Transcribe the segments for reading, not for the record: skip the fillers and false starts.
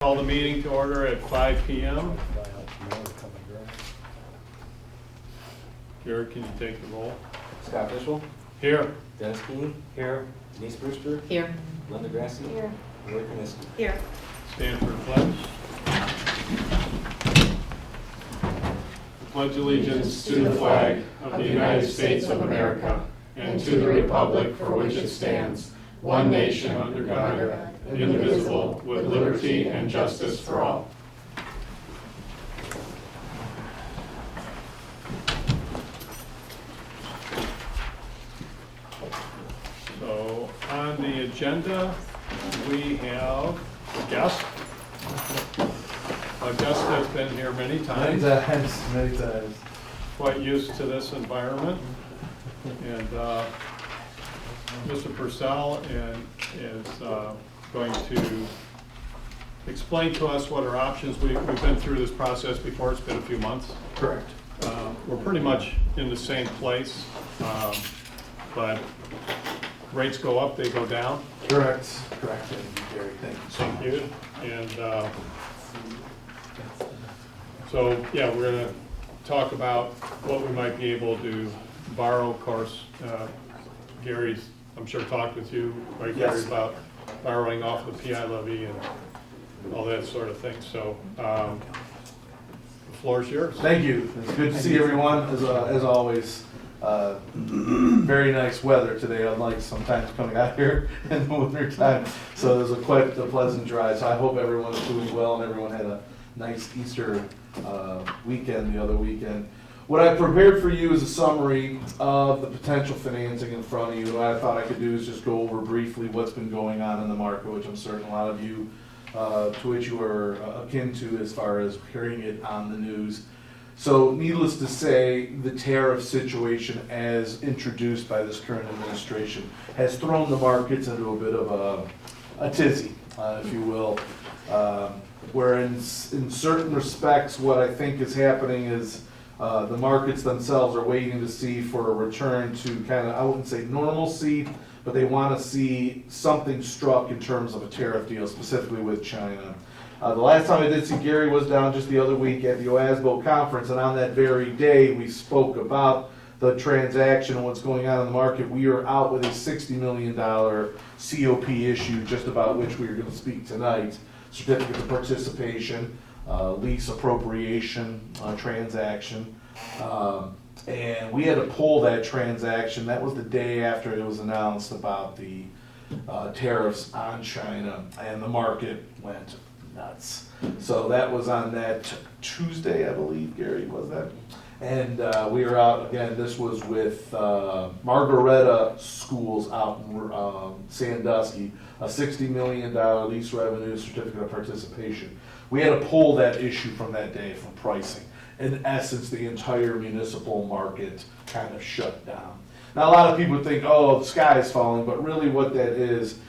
Call the meeting to order at 5 p.m. Garrett, can you take the roll? Scott Fishel, Here. Dennis Keene. Here. Denise Brewster. Here. Linda Grassi. Here. Roy Koniski. Here. Stand for the pledge. Pledge allegiance to the flag of the United States of America and to the republic for which it stands, one nation under God, indivisible, with liberty and justice for all. So on the agenda, we have a guest. A guest has been here many times, Many times. quite used to this environment. And Mr. Purcell is going to explain to us what our options, we've been through this process before, it's been a few months. Correct. We're pretty much in the same place, but rates go up, they go down. Correct. Thank you, Gary. Thank you. Thank you. And so, yeah, we're gonna talk about what we might be able to borrow. Of course, Gary's, I'm sure, talked with you, right, Gary, Yes. about borrowing off the PI levy and all that sort of thing. So, the floor's yours. Thank you. It's good to see everyone, as always. Very nice weather today, unlike sometimes coming out here in the winter time. So it was quite a pleasant drive. So I hope everyone's doing well and everyone had a nice Easter weekend the other weekend. What I prepared for you is a summary of the potential financing in front of you. What I thought I could do is just go over briefly what's been going on in the market, which I'm certain a lot of you, to which you are akin to as far as hearing it on the news. So needless to say, the tariff situation as introduced by this current administration has thrown the markets into a bit of a tizzy, if you will. Where in certain respects, what I think is happening is the markets themselves are waiting to see for a return to kind of, I wouldn't say normalcy, but they want to see something struck in terms of a tariff deal, specifically with China. The last time I did see Gary was down just the other week at the OASBO conference, and on that very day, we spoke about the transaction and what's going on in the market. We are out with a $60 million COP issue, just about which we are going to speak tonight. Certificate of participation, lease appropriation transaction. And we had to pull that transaction. That was the day after it was announced about the tariffs on China, and the market went nuts. So that was on that Tuesday, I believe, Gary, was that? And we were out, again, this was with Margaretta Schools out in Sandusky, a $60 million lease revenue certificate of participation. We had to pull that issue from that day from pricing. In essence, the entire municipal market kind of shut down. Now, a lot of people think, oh, the sky is falling, but really what that is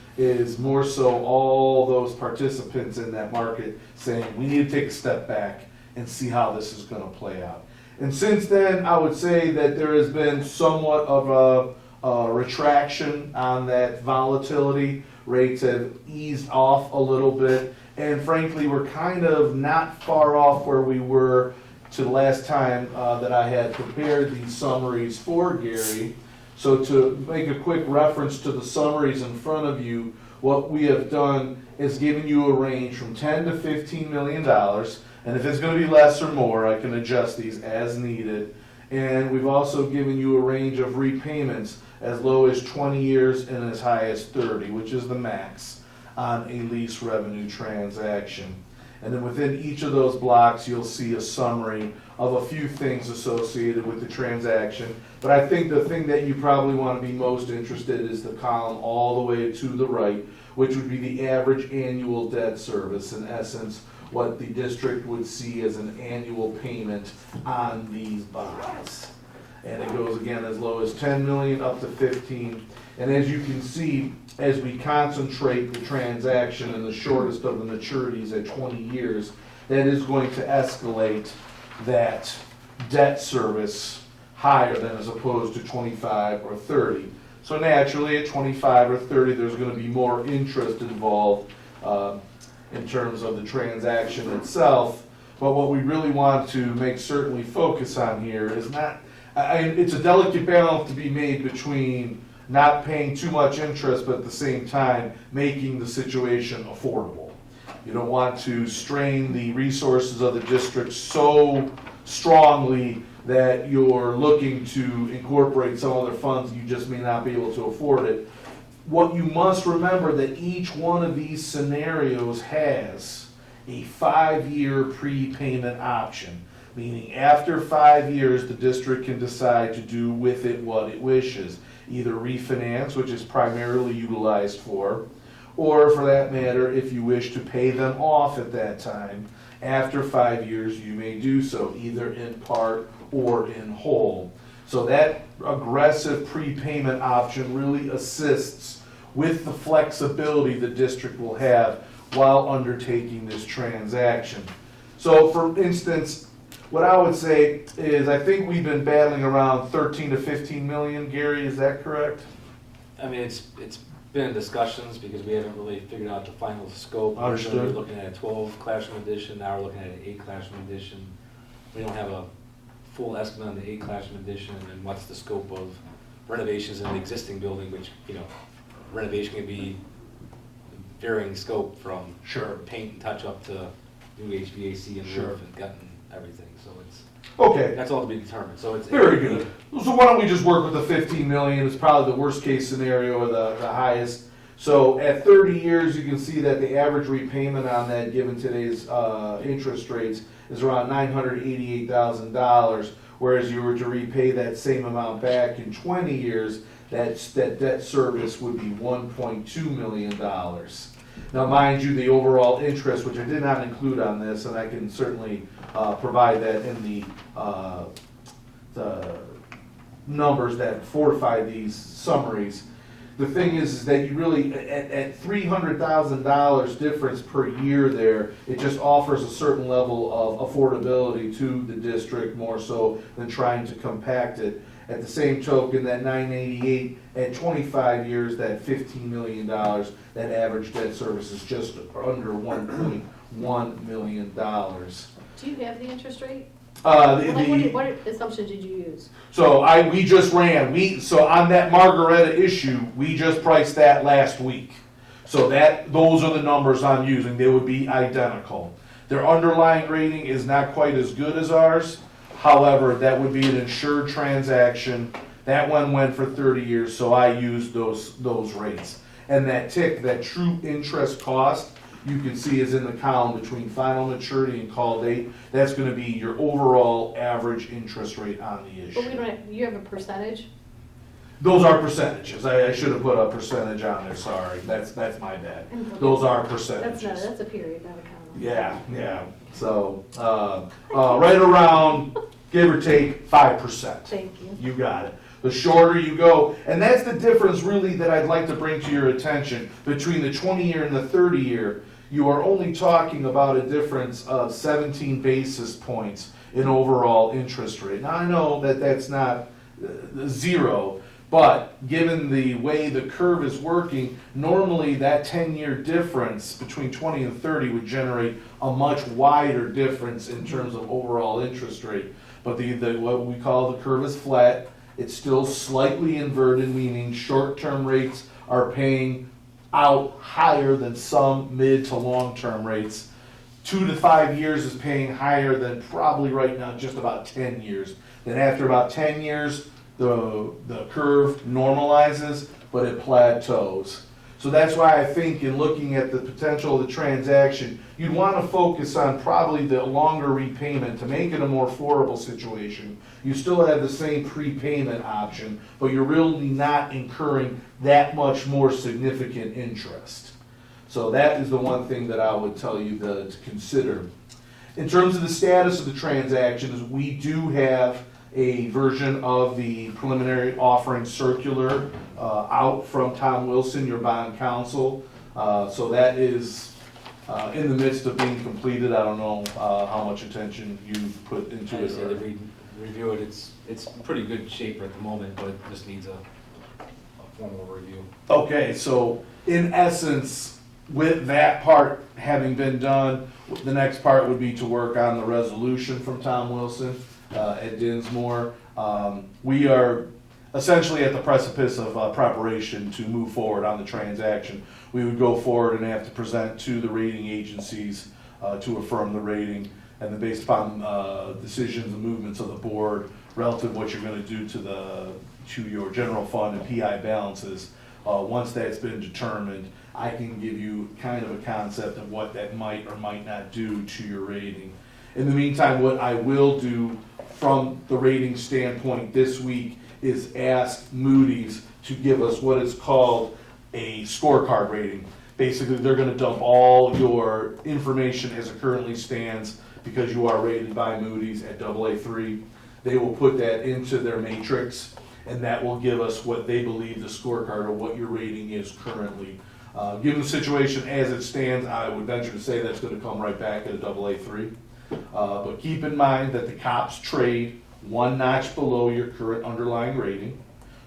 more so all those participants in that market saying, we need to take a step back and see how this is going to play out. And since then, I would say that there has been somewhat of a retraction on that volatility. Rates have eased off a little bit, and frankly, we're kind of not far off where we were to the last time that I had prepared these summaries for Gary. So to make a quick reference to the summaries in front of you, what we have done is given you a range from $10 to $15 million. And if it's going to be less or more, I can adjust these as needed. And we've also given you a range of repayments as low as 20 years and as high as 30, which is the max on a lease revenue transaction. And then within each of those blocks, you'll see a summary of a few things associated with the transaction. But I think the thing that you probably want to be most interested in is the column all the way to the right, which would be the average annual debt service. In essence, what the district would see as an annual payment on these bonds. And it goes again as low as 10 million up to 15. And as you can see, as we concentrate the transaction in the shortest of the maturities at 20 years, that is going to escalate that debt service higher than as opposed to 25 or 30. So naturally at 25 or 30, there's going to be more interest involved. in terms of the transaction itself. But what we really want to make certain we focus on here is not, it's a delicate balance to be made between not paying too much interest, but at the same time, making the situation affordable. You don't want to strain the resources of the district so strongly that you're looking to incorporate some other funds, you just may not be able to afford it. What you must remember that each one of these scenarios has a 5-year prepayment option, meaning after 5 years, the district can decide to do with it what it wishes. Either refinance, which is primarily utilized for, or for that matter, if you wish to pay them off at that time, after 5 years, you may do so, either in part or in whole. So that aggressive prepayment option really assists with the flexibility the district will have while undertaking this transaction. So for instance, what I would say is I think we've been battling around 13 to 15 million, Gary, is that correct? I mean, it's been in discussions because we haven't really figured out the final scope. Understood. We're looking at a 12 classroom edition, now we're looking at an 8 classroom edition. We don't have a full estimate on the 8 classroom edition and what's the scope of renovations in the existing building, which, you know, renovation can be varying scope from Sure. paint and touch up to new HVAC and Sure. roof and gut and everything, so it's, Okay, that's all to be determined, so it's. very good. So why don't we just work with the 15 million, it's probably the worst case scenario or the highest. So at 30 years, you can see that the average repayment on that, given today's interest rates, is around $988,000, whereas you were to repay that same amount back in 20 years, that debt service would be $1.2 million. Now, mind you, the overall interest, which I did not include on this, and I can certainly provide that in the numbers that fortify these summaries. The thing is that you really, at $300,000 difference per year there, it just offers a certain level of affordability to the district more so than trying to compact it. At the same token, that 988 at 25 years, that $15 million, that average debt service is just under $1.1 million. Do you have the interest rate? The- What assumption did you use? So we just ran, so on that Margaretta issue, we just priced that last week. So those are the numbers I'm using, they would be identical. Their underlying rating is not quite as good as ours, however, that would be an insured transaction. That one went for 30 years, so I used those rates. And that true interest cost, you can see is in the column between final maturity and call date. That's gonna be your overall average interest rate on the issue. But we don't have, you have a percentage? Those are percentages. I should have put a percentage on there, sorry. That's my bad. Those are percentages. That's a period, not a comma. Yeah. So, right around, give or take, 5%. Thank you. You got it. The shorter you go, and that's the difference really that I'd like to bring to your attention between the 20-year and the 30-year. You are only talking about a difference of 17 basis points in overall interest rate. Now I know that that's not zero, but given the way the curve is working, normally that 10-year difference between 20 and 30 would generate a much wider difference in terms of overall interest rate. But what we call the curve is flat. It's still slightly inverted, meaning short-term rates are paying out higher than some mid to long-term rates. 2 to 5 years is paying higher than probably right now just about 10 years. Then after about 10 years, the curve normalizes, but it plateaus. So that's why I think in looking at the potential of the transaction, you'd want to focus on probably the longer repayment to make it a more affordable situation. You still have the same prepayment option, but you're really not incurring that much more significant interest. So that is the one thing that I would tell you to consider. In terms of the status of the transactions, we do have a version of the preliminary offering circular out from Tom Wilson, your bond counsel. So that is in the midst of being completed. I don't know how much attention you've put into I it. said to review it, it's in pretty good shape at the moment, but it just needs a formal review. Okay, so in essence, with that part having been done, the next part would be to work on the resolution from Tom Wilson at Dinsmore. We are essentially at the precipice of preparation to move forward on the transaction. We would go forward and have to present to the rating agencies to affirm the rating, and then based upon decisions and movements of the board relative to what you're going to do to your general fund and PI balances, once that's been determined, I can give you kind of a concept of what that might or might not do to your rating. In the meantime, what I will do from the rating standpoint this week is ask Moody's to give us what is called a scorecard rating. Basically, they're going to dump all your information as it currently stands because you are rated by Moody's at AA3. They will put that into their matrix, and that will give us what they believe the scorecard or what your rating is currently. Given the situation as it stands, I would venture to say that's going to come right back at a AA3. But keep in mind that the COPS trade one notch below your current underlying rating.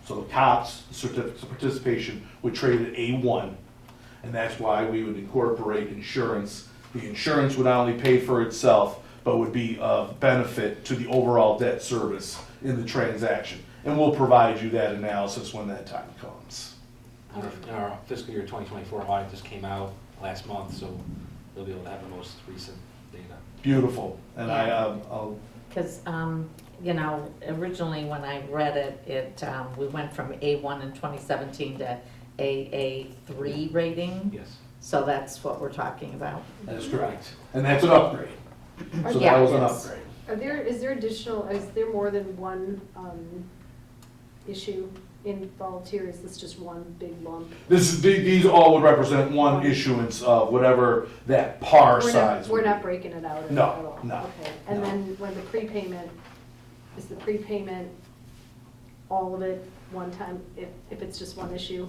So the COPS, certificate of participation, would trade at A1, and that's why we would incorporate insurance. The insurance would not only pay for itself, but would be of benefit to the overall debt service in the transaction. And we'll provide you that analysis when that time comes. In our fiscal year 2024 audit just came out last month, so they'll be able to have the most recent data. Beautiful. And I'll Because, you know, originally when I read it, we went from A1 in 2017 to AA3 rating. Yes. So that's what we're talking about. that is correct. And that's an upgrade. So Yeah, that was an it is. upgrade. Is there more than one issue involved here? Is this just one big lump? These all would represent one issuance of whatever that par size We're would not be. breaking it out No, at all? no, Okay, and no. then when the prepayment, is the prepayment all of it one time, if it's just one issue?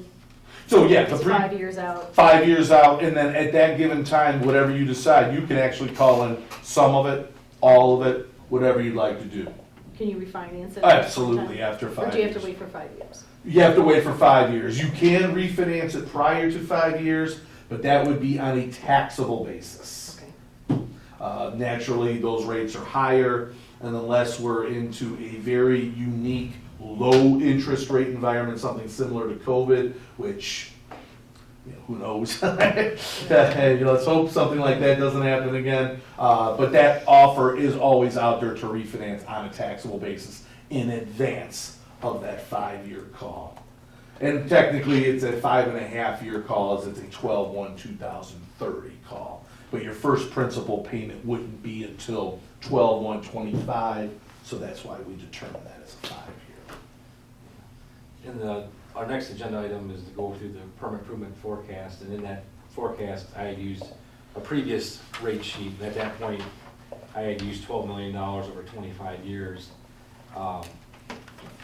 So yeah, It's 5 years out? 5 years out, and then at that given time, whatever you decide, you can actually call in some of it, all of it, whatever you'd like to do. Can you refinance it? Absolutely, after Or 5 do you have years. to wait for 5 years? You have to wait for 5 years. You can refinance it prior to 5 years, but that would be on a taxable basis. Okay. Naturally, those rates are higher, and unless we're into a very unique, low interest rate environment, something similar to COVID, which, who knows? Let's hope something like that doesn't happen again. But that offer is always out there to refinance on a taxable basis in advance of that 5-year call. And technically, it's a 5.5-year call, as it's a 12/1/2030 call. But your first principal payment wouldn't be until 12/1/25, so that's why we determined that as a 5-year. And our next agenda item is to go through the permanent improvement forecast, and in that forecast, I had used a previous rate sheet. At that point, I had used $12 million over 25 years.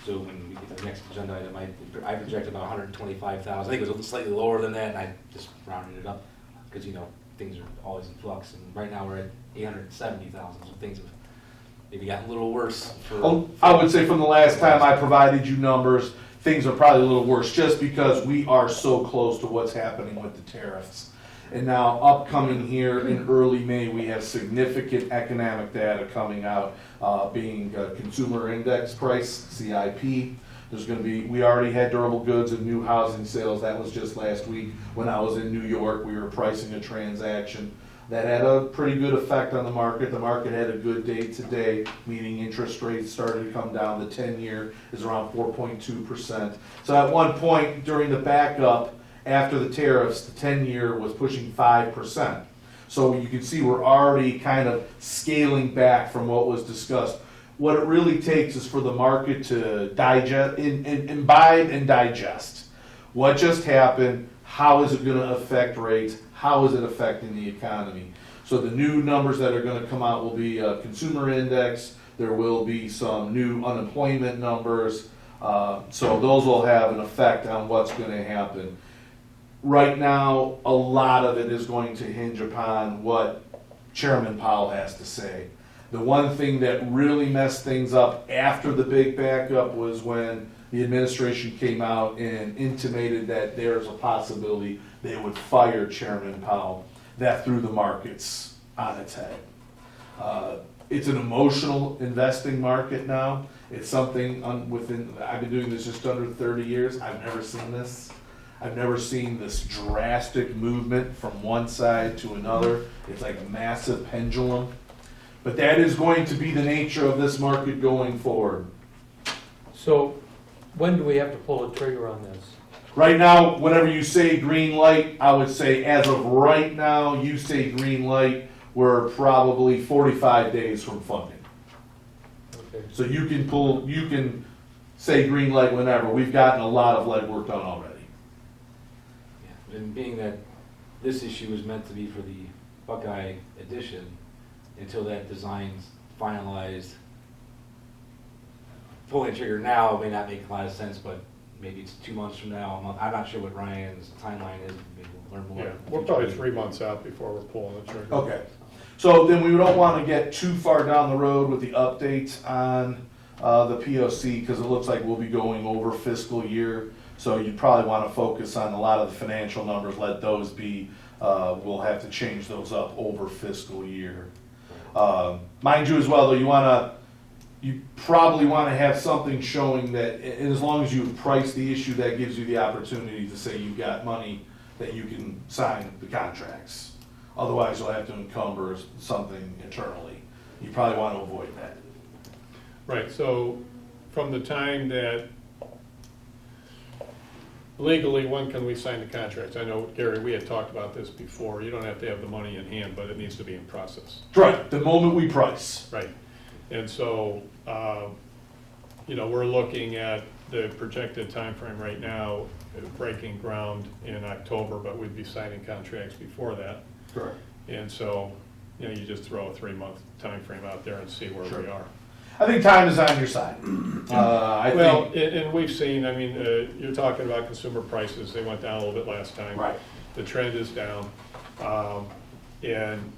So when we get to the next agenda item, I projected about 125,000. I think it was slightly lower than that, and I just rounded it up, because, you know, things are always in flux, and right now we're at 870,000, so things have maybe gotten a little worse for. I would say from the last time I provided you numbers, things are probably a little worse, just because we are so close to what's happening with the tariffs. And now upcoming here in early May, we have significant economic data coming out, being consumer index price, CIP. There's going to be, we already had durable goods and new housing sales. That was just last week. When I was in New York, we were pricing a transaction that had a pretty good effect on the market. The market had a good day today, meaning interest rates started to come down. The 10-year is around 4.2%. So at one point during the backup, after the tariffs, the 10-year was pushing 5%. So you can see we're already kind of scaling back from what was discussed. What it really takes is for the market to digest, imbibe and digest. What just happened? How is it going to affect rates? How is it affecting the economy? So the new numbers that are going to come out will be a consumer index. There will be some new unemployment numbers. So those will have an effect on what's going to happen. Right now, a lot of it is going to hinge upon what Chairman Powell has to say. The one thing that really messed things up after the big backup was when the administration came out and intimated that there's a possibility they would fire Chairman Powell. That threw the markets on its head. It's an emotional investing market now. It's something I've been doing this just under 30 years. I've never seen this. I've never seen this drastic movement from one side to another. It's like a massive pendulum. But that is going to be the nature of this market going forward. So when do we have to pull the trigger on this? Right now, whenever you say green light, I would say as of right now, you say green light, we're probably 45 days from funding. Okay. So you can say green light whenever. We've gotten a lot of legwork done already. Yeah, and being that this issue is meant to be for the Buckeye addition, until that design's finalized, pulling the trigger now may not make a lot of sense, but maybe it's 2 months from now, a month. I'm not sure what Ryan's timeline is. Maybe we'll learn more. Yeah, we're probably 3 months out before we're pulling the trigger. Okay. So then we don't want to get too far down the road with the updates on the POC, because it looks like we'll be going over fiscal year. So you probably want to focus on a lot of the financial numbers, let those be, we'll have to change those up over fiscal year. Mind you as well, though, you probably want to have something showing that, and as long as you've priced the issue, that gives you the opportunity to say you've got money that you can sign the contracts. Otherwise, you'll have to encumber something internally. You probably want to avoid that. Right, so from the time that legally, when can we sign the contracts? I know, Gary, we had talked about this before. You don't have to have the money in hand, but it needs to be in process. Right, the moment we price. Right. And so, we're looking at the projected time frame right now, breaking ground in October, but we'd be signing contracts before that. Correct. And so, you just throw a 3-month time frame out there and see where Sure. we are. I think time is on your side. Well, and we've seen, you're talking about consumer prices, they went down a little bit last time. Right. The trend is down. And,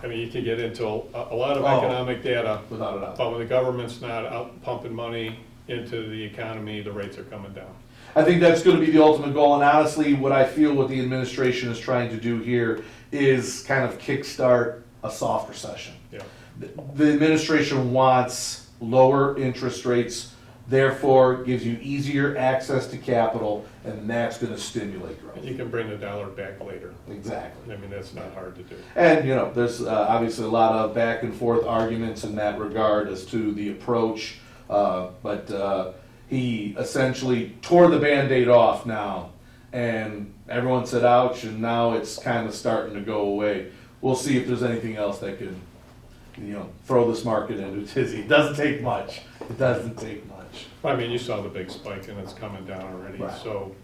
you could get into a lot of economic data, Without a doubt. but when the government's not out pumping money into the economy, the rates are coming down. I think that's going to be the ultimate goal, and honestly, what I feel what the administration is trying to do here is kind of kickstart a soft recession. Yeah. The administration wants lower interest rates, therefore gives you easier access to capital, and that's going to stimulate growth. And you can bring the dollar back later. Exactly. That's not hard to do. And, there's obviously a lot of back and forth arguments in that regard as to the approach, but he essentially tore the Band-Aid off now, and everyone said ouch, and now it's kind of starting to go away. We'll see if there's anything else that could, throw this market into a tizzy. It doesn't take much. It doesn't take much. You saw the big spike and it's coming down already, Right. so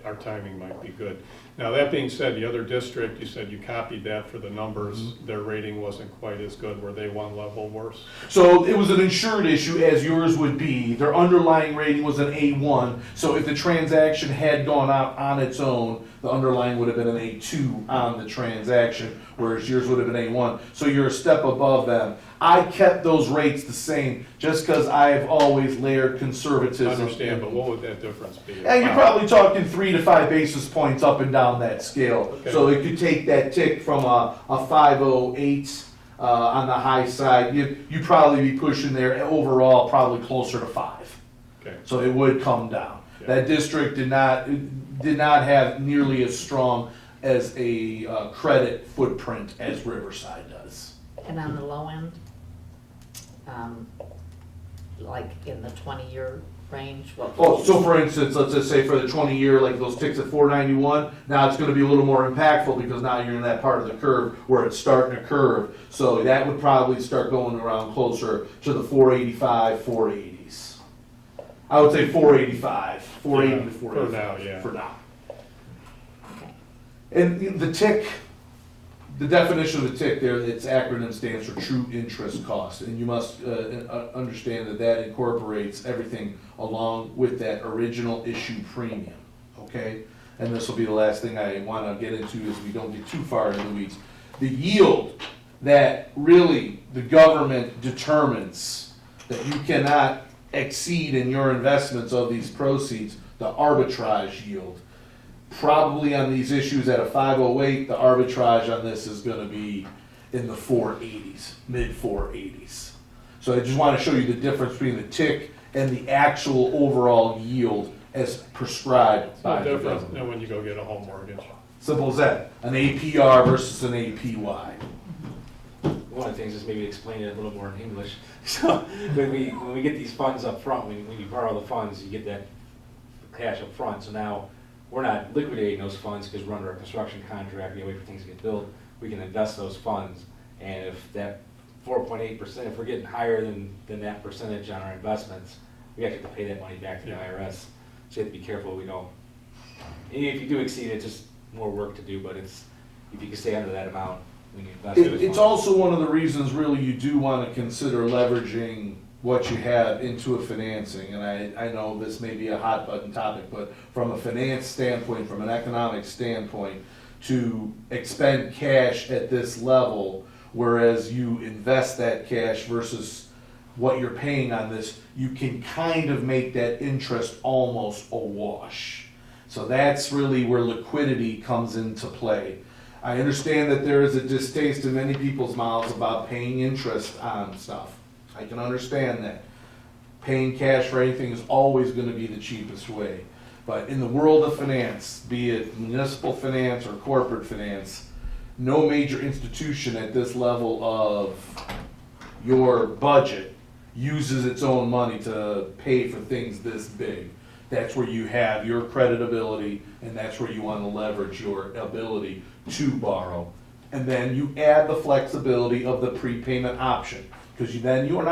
our timing might be good. Now, that being said, the other district, you said you copied that for the numbers. Mm-hmm. Their rating wasn't quite as good. Were they one level worse? So it was an insured issue, as yours would be. Their underlying rating was an A1. So if the transaction had gone out on its own, the underlying would have been an A2 on the transaction, whereas yours would have been A1. So you're a step above them. I kept those rates the same just because I've always layered I conservatism. understand, but what would that difference be? And you're probably talking 3 to 5 basis points up and down that scale. Okay. So it could take that tick from a 508 on the high side. You'd probably be pushing there overall probably closer to 5. Okay. So it would come down. Yeah. That district did not have nearly as strong as a credit footprint as Riverside does. And on the low end, like in the 20-year range, what? Oh, so for instance, let's just say for the 20-year, like those ticks at 491, now it's going to be a little more impactful because now you're in that part of the curve where it's starting to curve. So that would probably start going around closer to the 485, 480s. I would say 485, 480 Yeah, to for 485. now, yeah. For now. Okay. And the tick, the definition of the tick there, its acronym stands for true interest cost. And you must understand that that incorporates everything along with that original issue premium, okay? And this will be the last thing I want to get into as we don't get too far into the weeds. The yield that really the government determines that you cannot exceed in your investments of these proceeds, the arbitrage yield, probably on these issues at a 508, the arbitrage on this is gonna be in the 480s, mid 480s. So I just wanna show you the difference between the TIC and the actual overall yield as prescribed by No the different government. than when you go get a home mortgage. Simple as that, an APR versus an APY. One of the things is maybe explain it a little more in English. So when we get these funds up front, when you borrow the funds, you get that cash up front. So now we're not liquidating those funds because we're under a construction contract, we wait for things to get built. We can invest those funds, and if that 4.8%, if we're getting higher than that percentage on our investments, we actually have to pay that money back to the IRS. So you have to be careful we don't. And if you do exceed it, just more work to do, but it's, if you can stay under that amount, when you invest those It's funds. also one of the reasons really you do want to consider leveraging what you have into a financing. And I know this may be a hot button topic, but from a finance standpoint, from an economic standpoint, to expend cash at this level, whereas you invest that cash versus what you're paying on this, you can kind of make that interest almost a wash. So that's really where liquidity comes into play. I understand that there is a distaste in many people's mouths about paying interest on stuff. I can understand that. Paying cash for anything is always gonna be the cheapest way. But in the world of finance, be it municipal finance or corporate finance, no major institution at this level of your budget uses its own money to pay for things this big. That's where you have your creditability, and that's where you want to leverage your ability to borrow. And then you add the flexibility of the prepayment option, because you're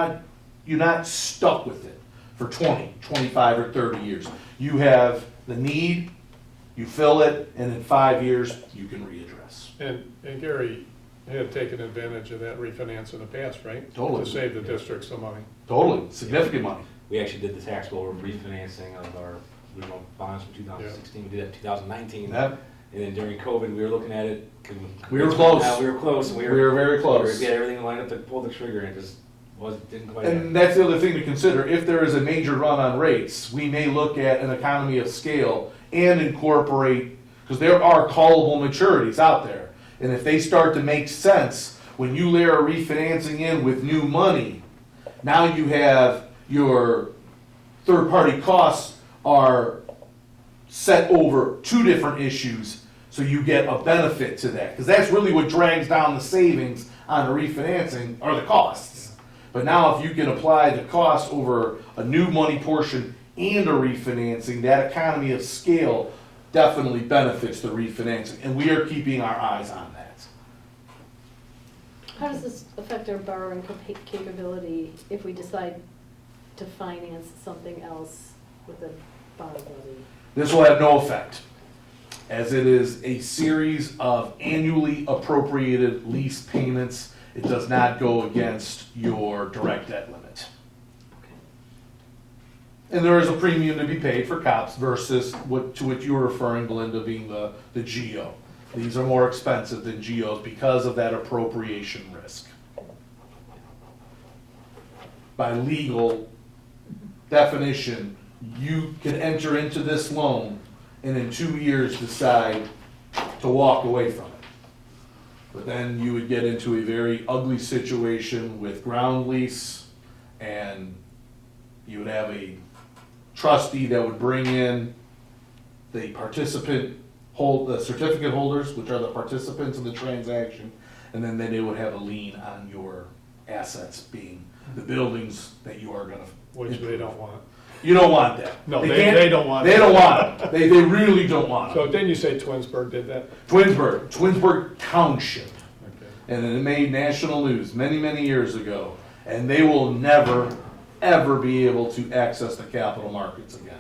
not stuck with it for 20, 25, or 30 years. You have the need, you fill it, and in 5 years, you can readdress. And Gary had taken advantage of that refinance in the past, right? Totally. To save the district some money. Totally, significant money. We actually did the taxable refinancing of our original bonds from 2016. We did that in 2019. Yep. And then during COVID, we were looking at it. We were close. We were close. And We were very close. We had everything lined up to pull the trigger, and it just didn't quite happen. And that's the other thing to consider. If there is a major run on rates, we may look at an economy of scale and incorporate, because there are callable maturities out there. And if they start to make sense, when you layer refinancing in with new money, now you have your third-party costs are set over two different issues, so you get a benefit to that. Because that's really what drags down the savings on the refinancing, are the costs. But now if you can apply the cost over a new money portion and a refinancing, that economy of scale definitely benefits the refinancing. And we are keeping our eyes on that. How does this affect our borrowing capability if we decide to finance something else with a bond levy? This will have no effect, as it is a series of annually appropriated lease payments. It does not go against your direct debt limit. And there is a premium to be paid for COPS versus to which you were referring, Belinda, being the GO. These are more expensive than GOs because of that appropriation risk. By legal definition, you can enter into this loan and in 2 years decide to walk away from it. But then you would get into a very ugly situation with ground lease, and you would have a trustee that would bring in the the certificate holders, which are the participants in the transaction, and then they would have a lien on your assets, being the buildings that you are gonna. Which they don't want. You don't want that. No, can't- they don't want They it. don't want it. They really don't want So it. didn't you say Twinsburg did that? Twinsburg Township. Okay. And it made national news many, many years ago. And they will never, ever be able to access the capital markets again.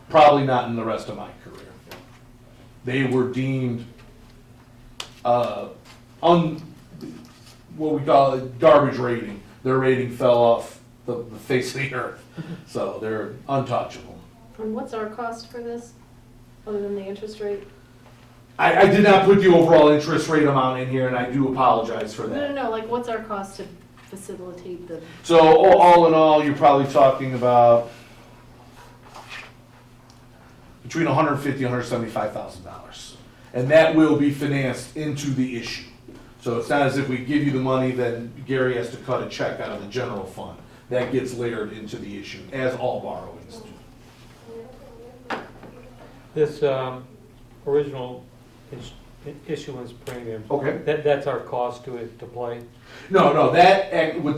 Probably not in the rest of my career. They were deemed, what we call a garbage rating. Their rating fell off the face of the earth. So they're untouchable. And what's our cost for this, other than the interest rate? I did not put the overall interest rate amount in here, and I do apologize for that. No, like what's our cost to facilitate the, So all in all, you're probably talking about between $150,000 and $175,000. And that will be financed into the issue. So it's not as if we give you the money, then Gary has to cut a check out of the general fund. That gets layered into the issue, as all borrowings do. This original issuance premium, Okay. that's our cost to it to play? No, what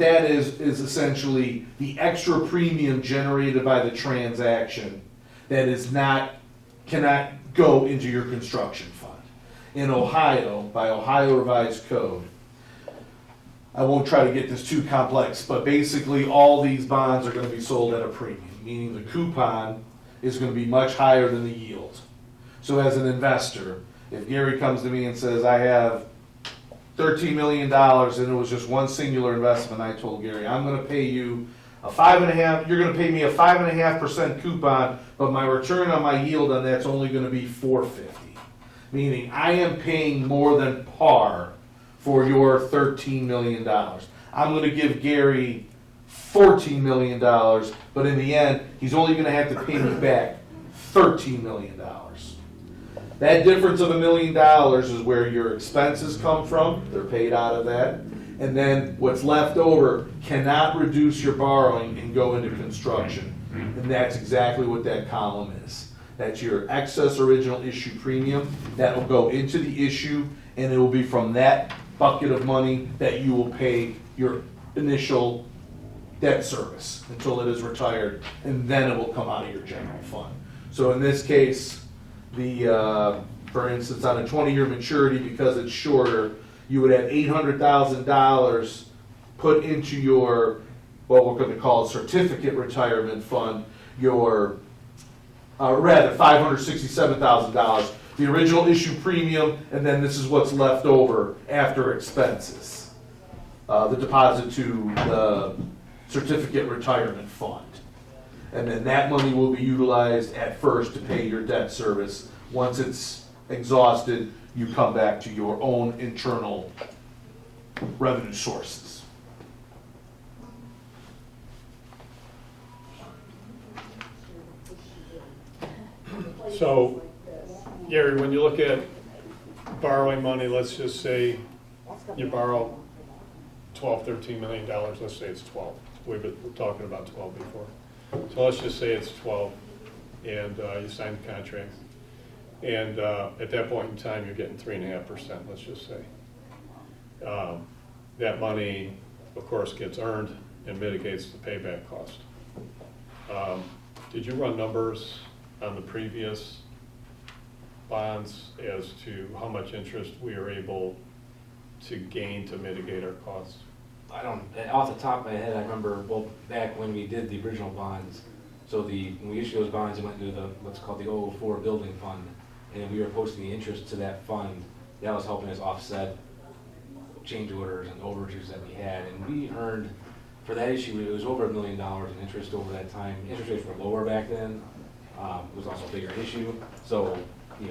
that is essentially the extra premium generated by the transaction that cannot go into your construction fund. In Ohio, by Ohio Revised Code, I won't try to get this too complex, but basically all these bonds are gonna be sold at a premium, meaning the coupon is gonna be much higher than the yield. So as an investor, if Gary comes to me and says, I have $13 million and it was just one singular investment, I told Gary, I'm gonna pay you you're gonna pay me a 5.5% coupon, but my return on my yield on that's only gonna be 4.50. Meaning I am paying more than par for your $13 million. I'm gonna give Gary $14 million, but in the end, he's only gonna have to pay me back $13 million. That difference of $1 million is where your expenses come from, they're paid out of that. And then what's left over cannot reduce your borrowing and go into construction. And that's exactly what that column is. That's your excess original issue premium. That will go into the issue, and it will be from that bucket of money that you will pay your initial debt service until it is retired, and then it will come out of your general fund. So in this case, for instance, on a 20-year maturity, because it's shorter, you would have $800,000 put into your, what we're going to call a certificate retirement fund, rather $567,000, the original issue premium, and then this is what's left over after expenses. The deposit to the certificate retirement fund. And then that money will be utilized at first to pay your debt service. Once it's exhausted, you come back to your own internal revenue sources. So, Gary, when you look at borrowing money, let's just say you borrow $13 million, let's say it's 12. We've been talking about 12 before. So let's just say it's 12, and you sign the contract. And at that point in time, you're getting 3.5%, let's just say. That money, of course, gets earned and mitigates the payback cost. Did you run numbers on the previous bonds as to how much interest we are able to gain to mitigate our costs? I don't, off the top of my head, I remember, well, back when we did the original bonds, so when we issued those bonds, it went to what's called the 004 building fund, and we were posting the interest to that fund. That was helping us offset change orders and overages that we had, and we earned, for that issue, it was over $1 million in interest over that time. Interest rates were lower back then. It was also a bigger issue, so,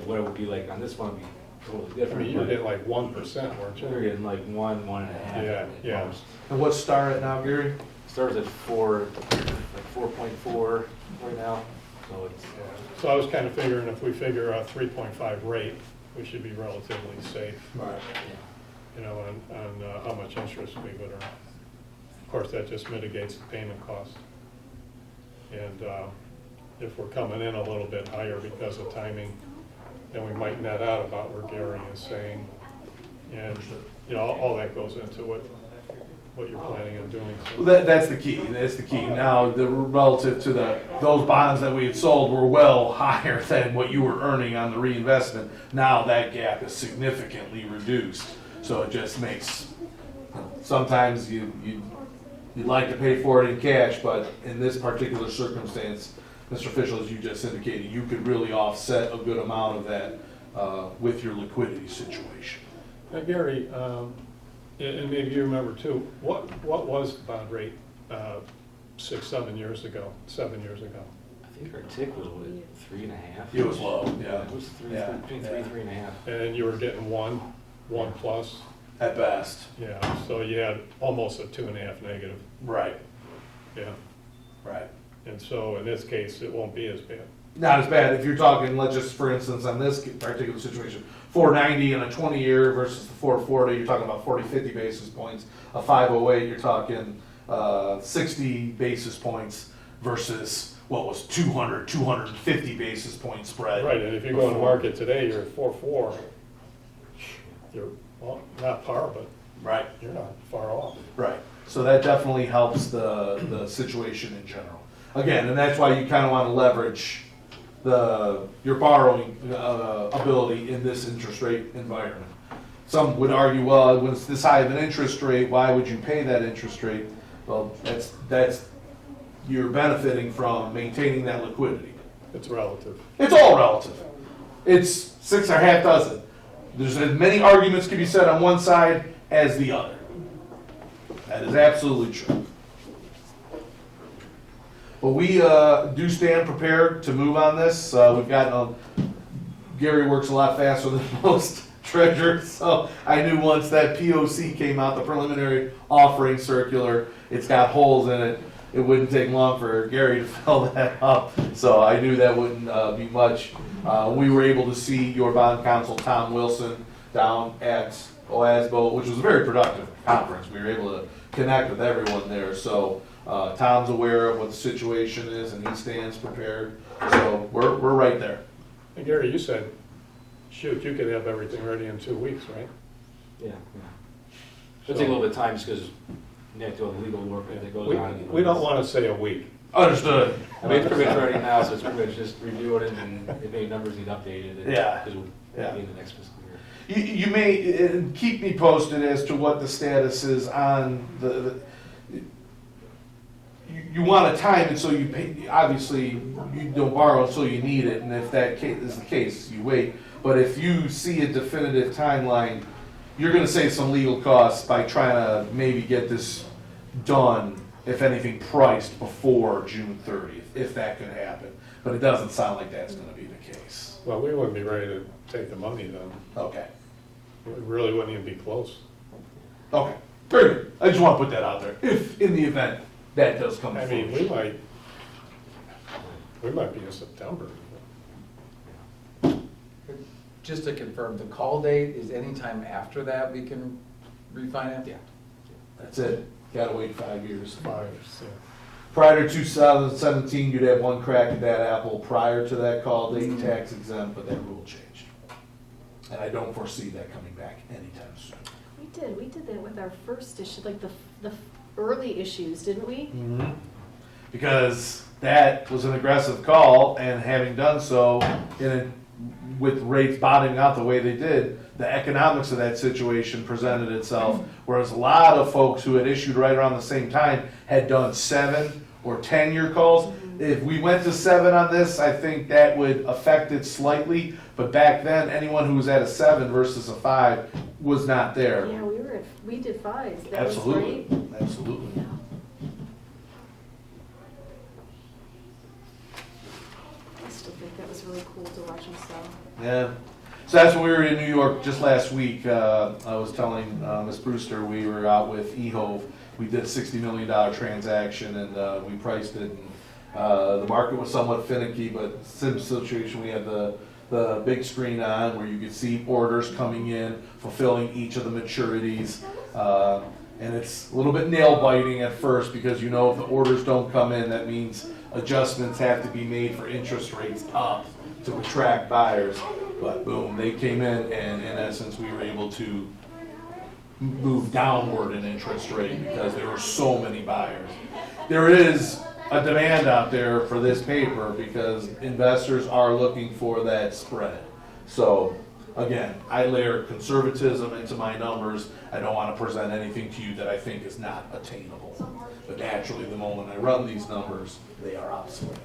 what it would be like on this one would be totally I different. mean, you were but getting like 1%, weren't we were you? getting like 1.5. Yeah, at yeah. most. And what's Star at now, Gary? Starts at 4.4 right now, so it's, So I was kind of figuring if we figure a 3.5 rate, we should be relatively safe, Right. on how much interest we would earn. Of course, that just mitigates the payment cost. And if we're coming in a little bit higher because of timing, then we might net out about where Gary is saying. And, all that goes into what you're planning on doing. So. Well, that's the key. That's the key. Now, relative to those bonds that we had sold were well higher than what you were earning on the reinvestment. Now that gap is significantly reduced. So it just makes, sometimes you'd like to pay for it in cash, but in this particular circumstance, Mr. Official, as you just indicated, you could really offset a good amount of that with your liquidity situation. Now, Gary, and maybe you remember too, what was the bond rate 7 years ago? I think our tick was, what, 3.5? It was low, yeah. It was between Yeah. 3.5. And you were getting one plus? At best. Yeah, so you had almost a 2.5 negative, Right, yeah. right. And so in this case, it won't be as bad. not as bad. If you're talking, let's just, for instance, on this particular situation, 490 in a 20-year versus the 440, you're talking about 40, 50 basis points. A 508, you're talking 60 basis points versus what was 200, 250 basis point spread. Right, and if you go in the market today, you're at 4.4. You're, well, not par, but Right, you're not far off. right. So that definitely helps the situation in general. Again, and that's why you kind of want to leverage your borrowing ability in this interest rate environment. Some would argue, well, when it's this high of an interest rate, why would you pay that interest rate? Well, that's you're benefiting from maintaining that liquidity. It's relative. It's all relative. It's 6 or half dozen. There's as many arguments can be said on one side as the other. That is absolutely true. But we do stand prepared to move on this. We've got, Gary works a lot faster than most treasurers, so I knew once that POC came out, the preliminary offering circular, it's got holes in it. It wouldn't take long for Gary to fill that up, so I knew that wouldn't be much. We were able to see your bond counsel, Tom Wilson, down at OASBO, which was a very productive conference. We were able to connect with everyone there, so Tom's aware of what the situation is, and he stands prepared. So we're right there. And Gary, you said, shoot, you could have everything ready in 2 weeks, right? Yeah. It'll take a little bit of time just because you have to do all the legal work that goes on. We don't want to say a week. Understood. I mean, it's pretty much ready now, so it's pretty much just reviewing it, and if any numbers need updated, Yeah. because we'll Yeah. be in the next fiscal year. You may keep me posted as to what the status is on you want to time it so you pay, obviously you don't borrow until you need it, and if that is the case, you wait. But if you see a definitive timeline, you're going to save some legal costs by trying to maybe get this done, if anything, priced before June 30th, if that could happen. But it doesn't sound like that's going to be the case. Well, we wouldn't be ready to take the money then. Okay. We really wouldn't even be close. Okay. Very good. I just want to put that out there. If in the event that does come I through. mean, we might be in September. Just to confirm, the call date is any time after that we can refinance? Yeah. That's it. Gotta wait 5 years. 5, yeah. Prior to 2017, you'd have one crack at that apple prior to that call date, tax exempt, but that rule changed. And I don't foresee that coming back anytime soon. We did that with our first issue, like the early issues, didn't we? Because that was an aggressive call, and having done so, with rates bottoming out the way they did, the economics of that situation presented itself, whereas a lot of folks who had issued right around the same time had done 7 or 10-year calls. If we went to 7 on this, I think that would affect it slightly, but back then, anyone who was at a 7 versus a 5 was not there. Yeah, we did 5s. That was Absolutely, great. absolutely. Yeah. I still think that was really cool to watch them sell. Yeah. So that's when we were in New York just last week. I was telling Ms. Brewster we were out with eHove. We did a $60 million transaction, and we priced it. And, the market was somewhat finicky, but same situation. We had the big screen on where you could see orders coming in, fulfilling each of the maturities. And it's a little bit nail biting at first because you know if the orders don't come in, that means adjustments have to be made for interest rates up to attract buyers. But boom, they came in, and in essence, we were able to move downward in interest rate because there were so many buyers. There is a demand out there for this paper because investors are looking for that spread. So again, I layer conservatism into my numbers. I don't want to present anything to you that I think is not attainable. But naturally, the moment I run these numbers, they are obsolete.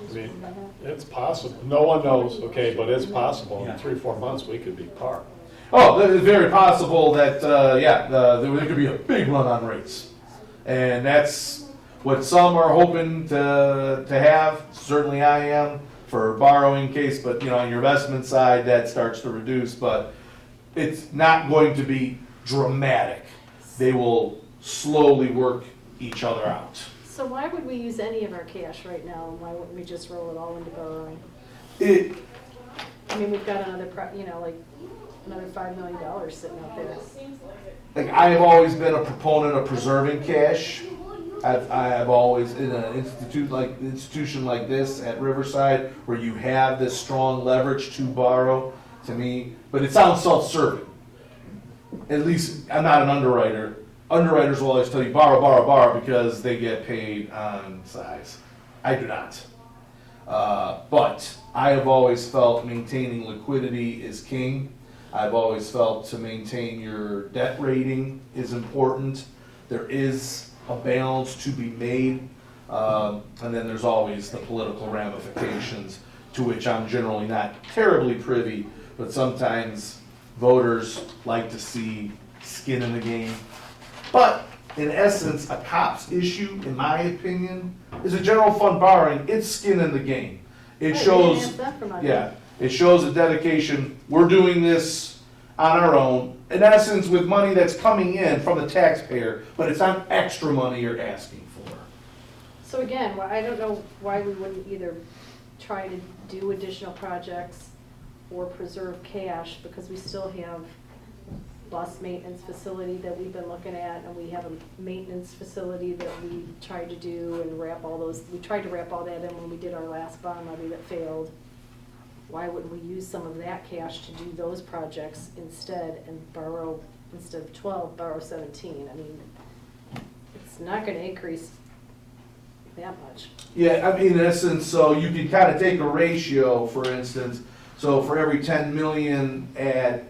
I mean, it's possible. No one knows, okay, but it's possible. In 3 or 4 months, we could be par. Oh, it's very possible that, there could be a big run on rates. And that's what some are hoping to have. Certainly I am for borrowing case, but on your investment side, that starts to reduce. But it's not going to be dramatic. They will slowly work each other out. So why would we use any of our cash right now, and why wouldn't we just roll it all into borrowing? It, I mean, we've got another, like, another $5 million sitting out there. like, I have always been a proponent of preserving cash. I have always, in an institution like this at Riverside, where you have this strong leverage to borrow, to me, but it sounds self-serving. At least, I'm not an underwriter. Underwriters will always tell you borrow, borrow, borrow, because they get paid on size. I do not. But I have always felt maintaining liquidity is king. I've always felt to maintain your debt rating is important. There is a balance to be made, and then there's always the political ramifications, to which I'm generally not terribly privy, but sometimes voters like to see skin in the game. But in essence, a COPS issue, in my opinion, is a general fund borrowing. It's skin in the game. It Right, we didn't shows, ask that for money. yeah, it shows a dedication. We're doing this on our own, in essence, with money that's coming in from the taxpayer, but it's not extra money you're asking for. So again, I don't know why we wouldn't either try to do additional projects or preserve cash, because we still have bus maintenance facility that we've been looking at, and we have a maintenance facility that we tried to do and we tried to wrap all that in when we did our last bond levy that failed. Why wouldn't we use some of that cash to do those projects instead and borrow, instead of 12, borrow 17? I mean, it's not gonna increase that much. Yeah, I mean, in essence, so you can kind of take a ratio, for instance, so for every 10 million at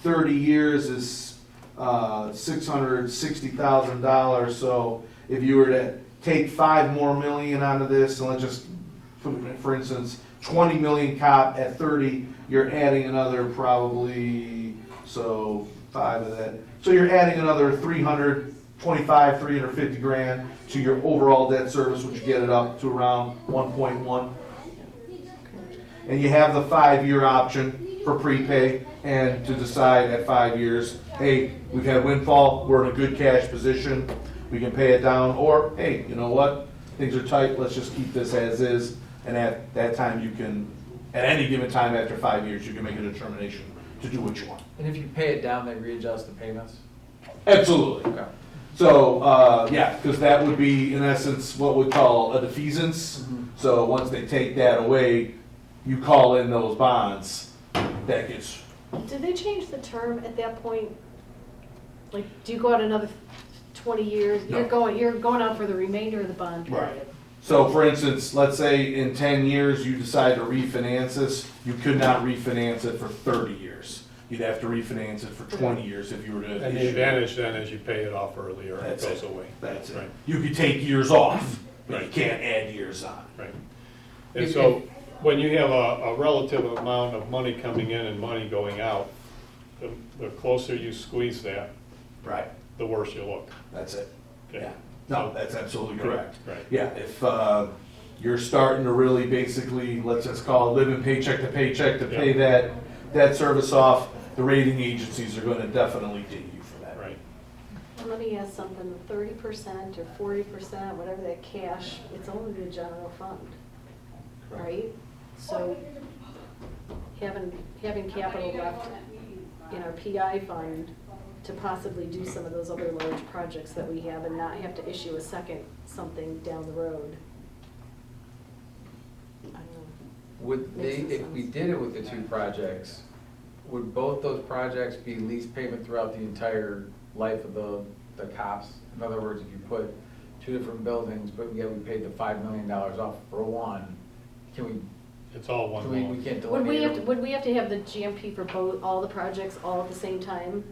30 years is $660,000. So if you were to take 5 more million out of this, and let's just, for instance, 20 million COP at 30, you're adding another probably, so 5 of that. So you're adding another 350 grand to your overall debt service, which get it up to around 1.1. And you have the 5-year option for prepay, and to decide at 5 years, hey, we've had windfall, we're in a good cash position, we can pay it down, or hey, you know what, things are tight, let's just keep this as is. And at that time, you can, at any given time after 5 years, you can make a determination to do what you want. And if you pay it down, they readjust the payments? Absolutely. Okay. So, yeah, because that would be, in essence, what we call a defeasance. So once they take that away, you call in those bonds, that gets, Did they change the term at that point? Like, do you go out another 20 years? No. You're going out for the remainder of the bond period. Right. So for instance, let's say in 10 years you decide to refinance this, you could not refinance it for 30 years. You'd have to refinance it for 20 years if you were to And the issue. advantage then is you pay it off earlier and it That's goes it. away. That's it. Right. You could take years off, but you Right. can't add years on. Right. And so when you have a relative amount of money coming in and money going out, the closer you squeeze that, Right. the worse you look. That's it. Okay. Yeah. No, that's absolutely correct. Right. Yeah, if you're starting to really basically, let's just call it living paycheck to paycheck to pay Yeah. that service off, the rating agencies are going to definitely ding you for that. Right. And let me ask something, 30% or 40%, whatever that cash, it's only the general fund, right? So having capital left in our PI fund to possibly do some of those other large projects that we have and not have to issue a second something down the road. I don't know. Would they, Makes if we sense. did it with the 2 projects, would both those projects be lease payment throughout the entire life of the COPS? In other words, if you put 2 different buildings, but yet we paid the $5 million off for one, can we, It's all one we loan. can't Would we delineate? have, would we have to have the GMP for both, all the projects all at the same time?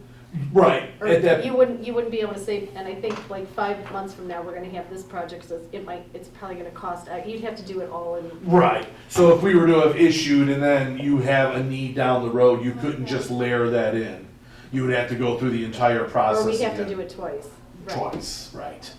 Right. Or At that, you wouldn't be able to say, and I think like 5 months from now, we're gonna have this project, so it's probably gonna cost, you'd have to do it all in. right. So if we were to have issued and then you have a need down the road, you couldn't just layer that in. You would have to go through the entire process Or we'd have to again. do it twice. Right. Twice, right.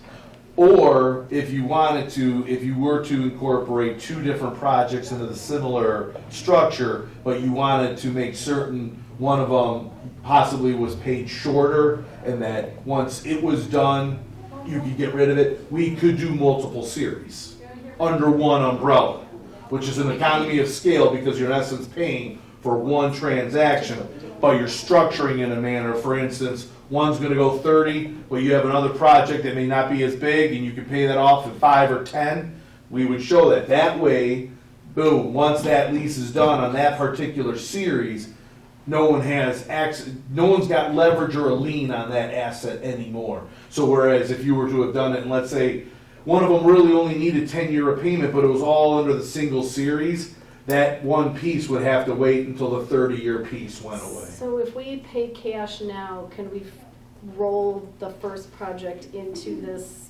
Or if you wanted to, if you were to incorporate 2 different projects into the similar structure, but you wanted to make certain one of them possibly was paid shorter, and that once it was done, you could get rid of it. We could do multiple series under one umbrella, which is an economy of scale because you're in essence paying for one transaction, but you're structuring in a manner, for instance, one's gonna go 30, but you have another project that may not be as big and you can pay that off in 5 or 10. We would show that. That way, boom, once that lease is done on that particular series, no one has access, no one's got leverage or a lien on that asset anymore. So whereas if you were to have done it, and let's say one of them really only needed 10-year repayment, but it was all under the single series, that one piece would have to wait until the 30-year piece went away. So if we pay cash now, can we roll the first project into this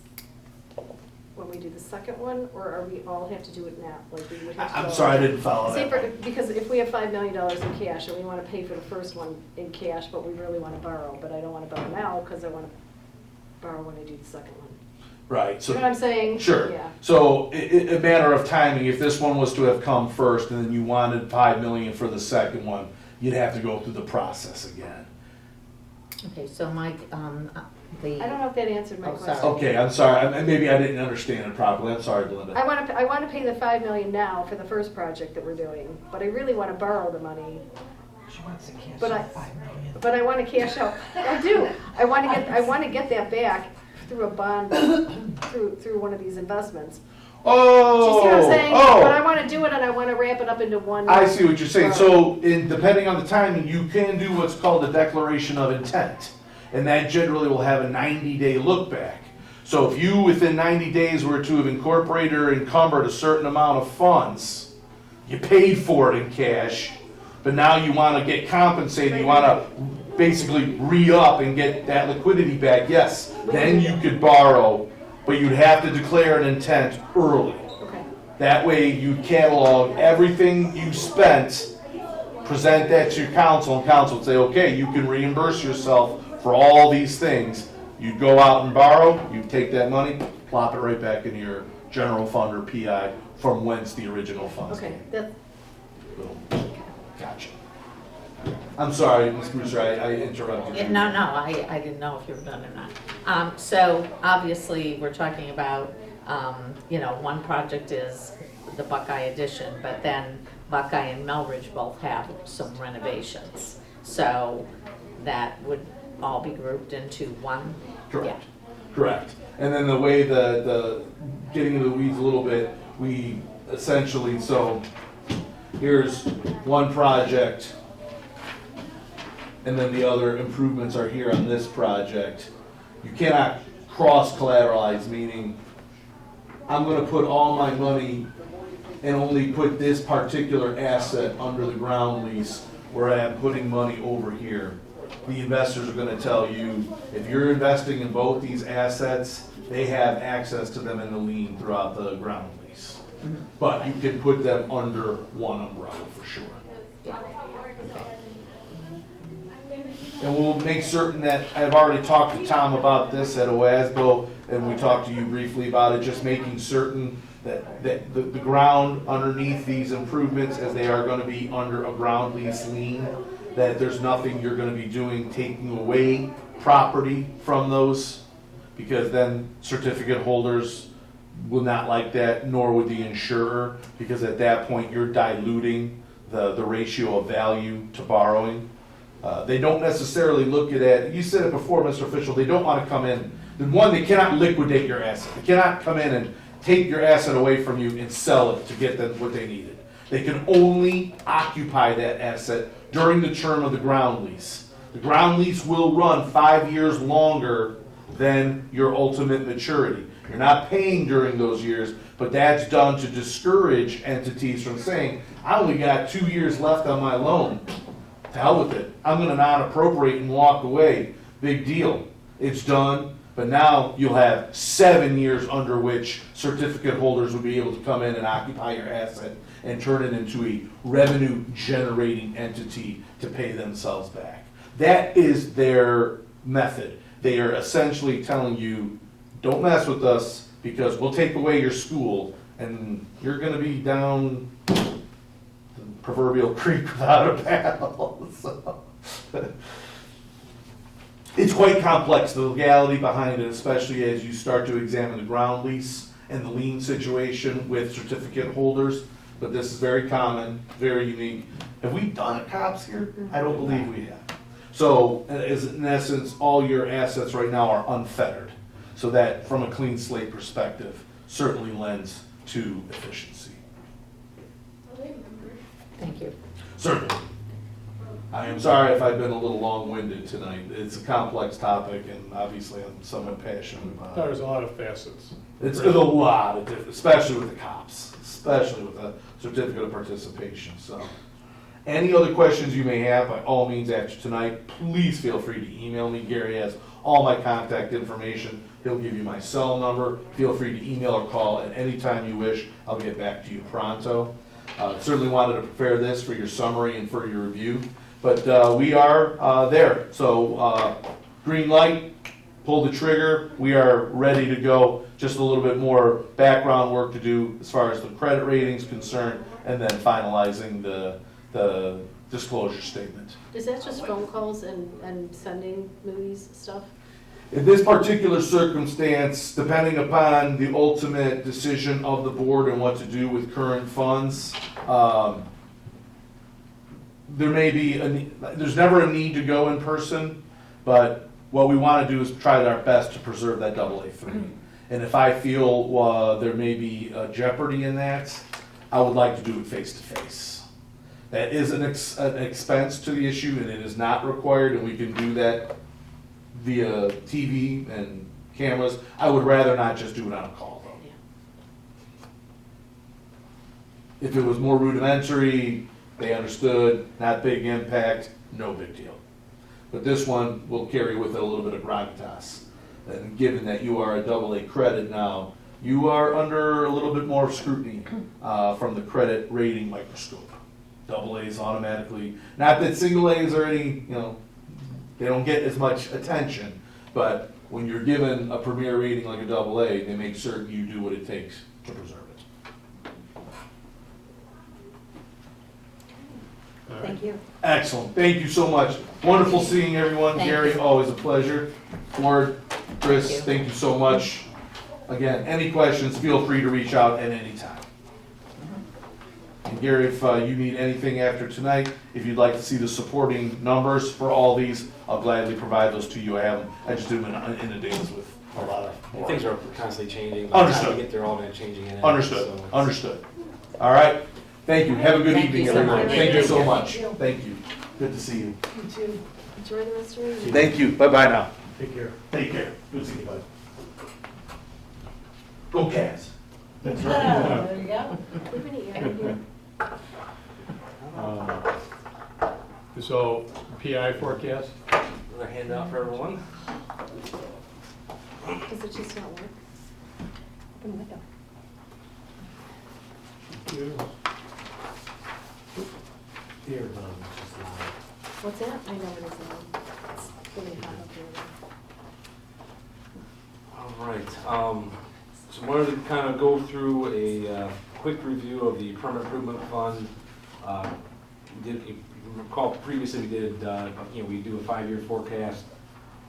when we do the second one, or are we all have to do it now? Like we would have to I'm go- sorry, I didn't follow Say that. because if we have $5 million in cash and we want to pay for the first one in cash, but we really want to borrow, but I don't want to borrow now because I want to borrow when I do the second one. Right, You know what I'm saying? Sure. Yeah. So a matter of timing, if this one was to have come first and then you wanted 5 million for the second one, you'd have to go through the process again. Okay, so Mike, the. I don't know if that answered my Oh, question. sorry. Okay, I'm sorry, maybe I didn't understand it properly, I'm sorry, Belinda. I want to pay the $5 million now for the first project that we're doing, but I really want to borrow the money. She wants to cash But out 5 million. But I want to cash out. I do. I want to get that back through a bond, through one of these investments. Do you Oh, see what I'm saying? oh. But I want to do it and I want to wrap it up into one. I see what you're saying. So, depending on the timing, you can do what's called a declaration of intent. And that generally will have a 90-day look back. So if you, within 90 days, were to have incorporated or encumbered a certain amount of funds, you paid for it in cash, but now you want to get compensated, you want to basically re-up and get that liquidity back, yes, then you could borrow, but you'd have to declare an intent early. Okay. That way you catalog everything you spent, present that to council, and council would say, okay, you can reimburse yourself for all these things. You'd go out and borrow, you'd take that money, plop it right back into your general fund or PI from whence the original funds Okay. came. That, Boom. Gotcha. I'm sorry, Ms. Brewster, I interrupted you. No, I didn't know if you were done or not. So obviously, we're talking about, one project is the Buckeye addition, but then Buckeye and Melridge both have some renovations. So that would all be grouped into one? Correct, correct. And then the way the getting into the weeds a little bit, we essentially, so here's one project, and then the other improvements are here on this project. You cannot cross-collateralize, meaning I'm gonna put all my money and only put this particular asset under the ground lease where I am putting money over here. The investors are gonna tell you, if you're investing in both these assets, they have access to them in the lien throughout the ground lease. But you can put them under one umbrella for sure. And we'll make certain that, I've already talked to Tom about this at OASBO, and we talked to you briefly about it, just making certain that the ground underneath these improvements, as they are gonna be under a ground lease lien, that there's nothing you're gonna be doing, taking away property from those, because then certificate holders will not like that, nor would the insurer, because at that point, you're diluting the ratio of value to borrowing. They don't necessarily look at it, you said it before, Mr. Official, they don't wanna come in, one, they cannot liquidate your asset, they cannot come in and take your asset away from you and sell it to get them what they needed. They can only occupy that asset during the term of the ground lease. The ground lease will run 5 years longer than your ultimate maturity. You're not paying during those years, but that's done to discourage entities from saying, I only got 2 years left on my loan. To hell with it. I'm gonna not appropriate and walk away. Big deal. It's done, but now you'll have 7 years under which certificate holders would be able to come in and occupy your asset and turn it into a revenue generating entity to pay themselves back. That is their method. They are essentially telling you, don't mess with us because we'll take away your school and you're gonna be down the proverbial creek without a paddle. So It's quite complex, the legality behind it, especially as you start to examine the ground lease and the lien situation with certificate holders. But this is very common, very unique. Have we done it, cops here? I don't believe we have. So, in essence, all your assets right now are unfettered. So that, from a clean slate perspective, certainly lends to efficiency. Thank you. Certainly. I am sorry if I've been a little long-winded tonight. It's a complex topic, and obviously I'm somewhat passionate about it. There's a lot of facets. It's a lot of different, especially with the cops, especially with the certificate of participation, so. Any other questions you may have, by all means, after tonight, please feel free to email me. Gary has all my contact information. He'll give you my cell number. Feel free to email or call at any time you wish. I'll get back to you pronto. Certainly wanted to prepare this for your summary and for your review, but we are there. So green light, pull the trigger. We are ready to go. Just a little bit more background work to do as far as the credit rating's concerned, and then finalizing the disclosure statement. Is that just phone calls and sending Moody's stuff? In this particular circumstance, depending upon the ultimate decision of the board and what to do with current funds, there may be, there's never a need to go in person, but what we want to do is try our best to preserve that AA3. And if I feel there may be a jeopardy in that, I would like to do it face-to-face. That is an expense to the issue, and it is not required, and we can do that via TV and cameras. I would rather not just do it on a call, though. Yeah. If it was more rudimentary, they understood, not big impact, no big deal. But this one will carry with it a little bit of gravitas. And given that you are a AA credit now, you are under a little bit more scrutiny from the credit rating microscope. AA's automatically, not that single A's are any, they don't get as much attention, but when you're given a premier rating like a AA, they make certain you do what it takes to preserve it. Thank you. Excellent, thank you so much. Wonderful seeing everyone. Thank Gary, you. always a pleasure. Ward, Chris, Thank you. thank you so much. Again, any questions, feel free to reach out at any time. And Gary, if you need anything after tonight, if you'd like to see the supporting numbers for all these, I'll gladly provide those to you. I just do them in advance with a lot of. Things are constantly changing. By the time Understood. we get there, all been changing in. Understood, So it's- understood. All right, thank you. Have a good Thank you evening, so everyone. much. Thank you so Thank much. Thank you. Good to see you. You too. Enjoy the rest of your evening. Thank you. Bye-bye now. Take care. Take care. Good to see you, bud. Go Cavs. That's right. There you go. We've been eating here. So, PI forecast? Another handout for everyone. Does it just not work? Open the window. What's that? I know it is loud. It's really hot up here. All right, so wanted to kind of go through a quick review of the permanent improvement fund. We did, if you recall previously, we did, we do a 5-year forecast.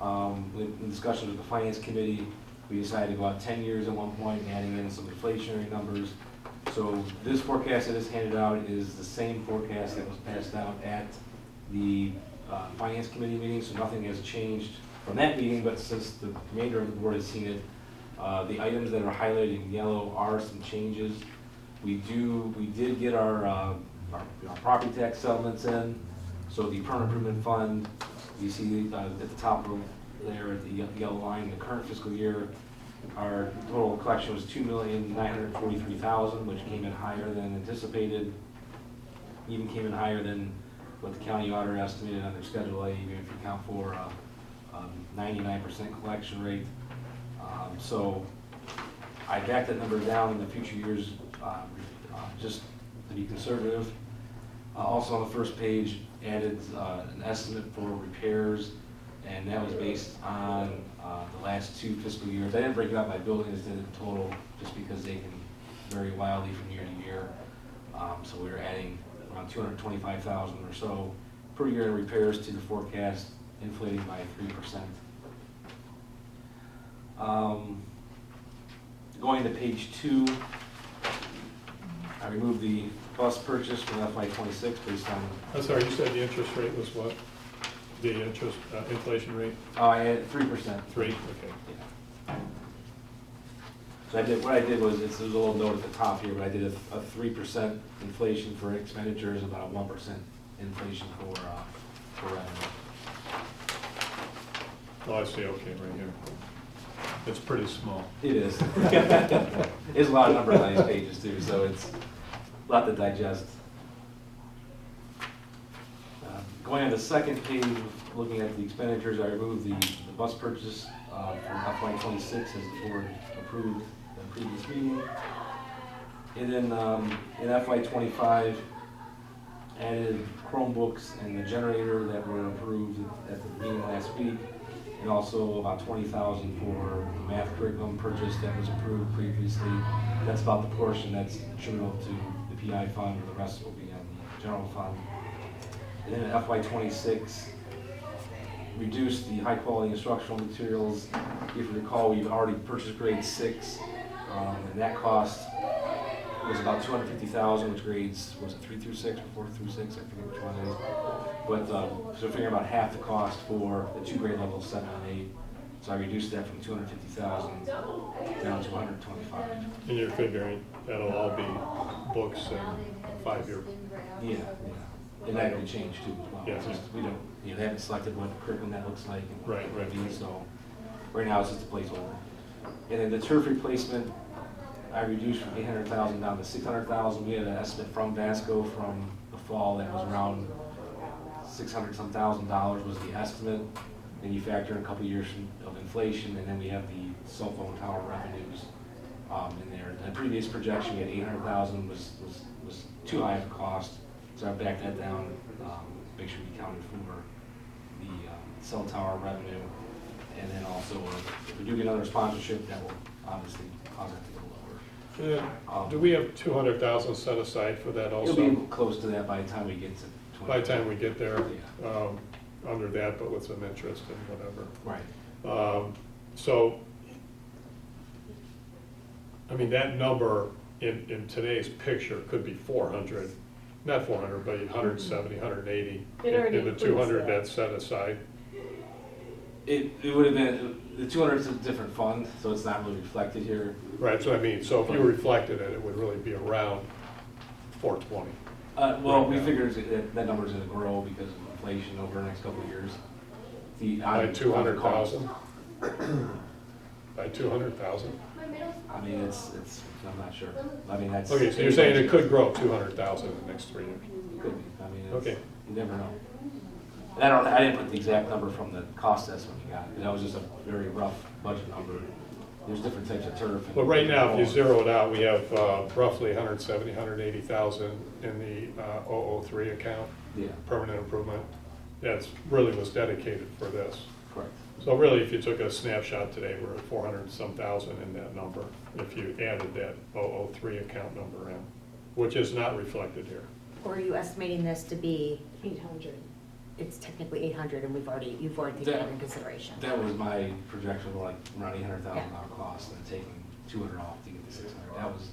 In discussions with the finance committee, we decided to go out 10 years at one point, adding in some inflationary numbers. So this forecast that is handed out is the same forecast that was passed out at the finance committee meeting, so nothing has changed from that meeting, but since the remainder of the board has seen it, the items that are highlighted in yellow are some changes. We did get our property tax settlements in, so the permanent improvement fund, you see at the top of there at the yellow line, the current fiscal year, our total collection was $2,943,000, which came in higher than anticipated, even came in higher than what the county auditor estimated on their Schedule A, even if you account for 99% collection rate. So I backed that number down in the future years just to be conservative. Also on the first page, added an estimate for repairs, and that was based on the last 2 fiscal years. I didn't break it out by building, I just did it in total, just because they can vary wildly from year to year. So we were adding around $225,000 or so per year in repairs to the forecast, inflating by 3%. Going to page 2, I removed the bus purchase from FY '26 based on, I'm sorry, you said the interest rate was what? The interest, inflation rate? I had 3%. 3, okay. Yeah. So what I did was, there's a little note at the top here, but I did a 3% inflation for expenditures, about a 1% inflation for revenue. Oh, I see, okay, right here. It's pretty small. It is. It's a lot of numbers on these pages too, so it's a lot to digest. Going on the second page, looking at the expenditures, I removed the bus purchase from FY '26 as the board approved the previous meeting. And then in FY '25, added Chromebooks and the generator that were approved at the meeting last week, and also about $20,000 for the math curriculum purchase that was approved previously. That's about the portion that's attributable to the PI fund, or the rest will be on the general fund. And then in FY '26, reduced the high-quality instructional materials. If you recall, we've already purchased grade 6, and that cost was about $250,000, which grades, was it 3 through 6 or 4 through 6? I forget which one it is. But, so figuring about half the cost for the 2 grade levels, 7 and 8. So I reduced that from $250,000 down to $125,000. And you're figuring that'll all be books and 5-year. Yeah, yeah. And that could change too as well. Yeah, It's just, we don't, they haven't selected what curriculum that looks like and what Right, it would right. be, so right now it's just a placeholder. And then the turf replacement, I reduced from $800,000 down to $600,000. We had an estimate from Vasco from the fall that was around $600-some thousand was the estimate. Then you factor in a couple years of inflation, and then we have the cell phone tower revenues in there. In the previous projection, we had $800,000 was too high of a cost, so I backed that down, make sure we counted for the cell tower revenue, and then also if we do get another sponsorship, that will obviously cause that to go lower. Do we have 200,000 set aside for that It'll also? be close to that by the time we get to 20. By the time we get there, Yeah. under that, but with some interest and whatever. Right. So, I mean, that number in today's picture could be 400, not 400, but 170, 180. It already In the includes 200 that. that's set aside. It would have been, the 200 is a different fund, so it's not really reflected here. Right, so I mean, so if you reflected it, it would really be around 420. Well, Right we now. figured that number's gonna grow because of inflation over the next couple of years. By 200,000? By 200,000? I mean, it's, I'm not sure. I mean, that's. Okay, so you're saying it could grow 200,000 in the next 3 years? It could be, I mean, Okay. it's, you never know. And I didn't put the exact number from the cost estimate we got, because that was just a very rough budget number. There's different types of turf. and- Well, right now, if you zero it out, we have roughly 170, 180,000 in the 003 account, Yeah, permanent improvement. That's really was dedicated for this. correct. So really, if you took a snapshot today, we're at 400 and some thousand in that number, if you added that 003 account number in, which is not reflected here. Or are you estimating this to be, 800. it's technically 800 and you've already taken that into consideration? That was my projection, like around $800,000 cost, and taking 200 off to get the 600. That was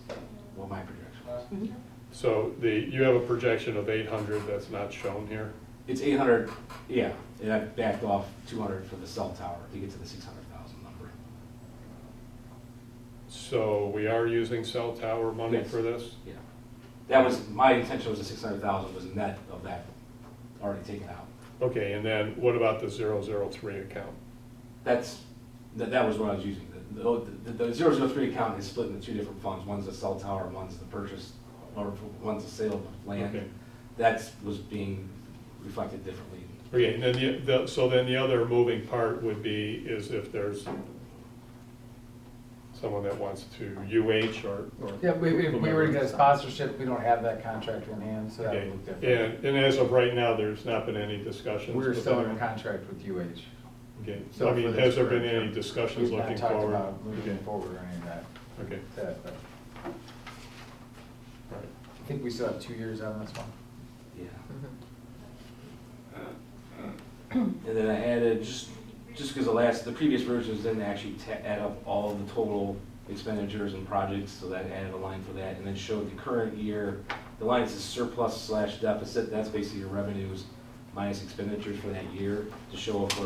what my projection was. Mhm. So you have a projection of 800 that's not shown here? It's 800, yeah, and I backed off 200 for the cell tower to get to the 600,000 number. So we are using cell tower money Yes. for this? Yeah. That was, my intention was the 600,000 was net of that already taken out. Okay, and then what about the 003 account? That was what I was using. The 003 account is split into 2 different funds. One's the cell tower, one's the purchase, or one's the sale of land. Okay. That was being reflected differently. Okay, and then so then the other moving part would be is if there's someone that wants to UH or. Yeah, we whomever. already got a sponsorship, we don't have that contract in hand, so that Okay, would look different. and as of right now, there's not been any discussions? We're with still in anyone? contract with UH. Okay, So I for mean, this has there been current any term, discussions We've looking not talked forward? about moving Okay, forward or any of that. okay, But all right. I think we still have 2 years on this one. Yeah. And then I added, just because the previous versions didn't actually add up all of the total expenditures and projects, so that added a line for that, and then showed the current year, the line that says surplus/deficit, that's basically your revenues minus expenditures for that year, to show if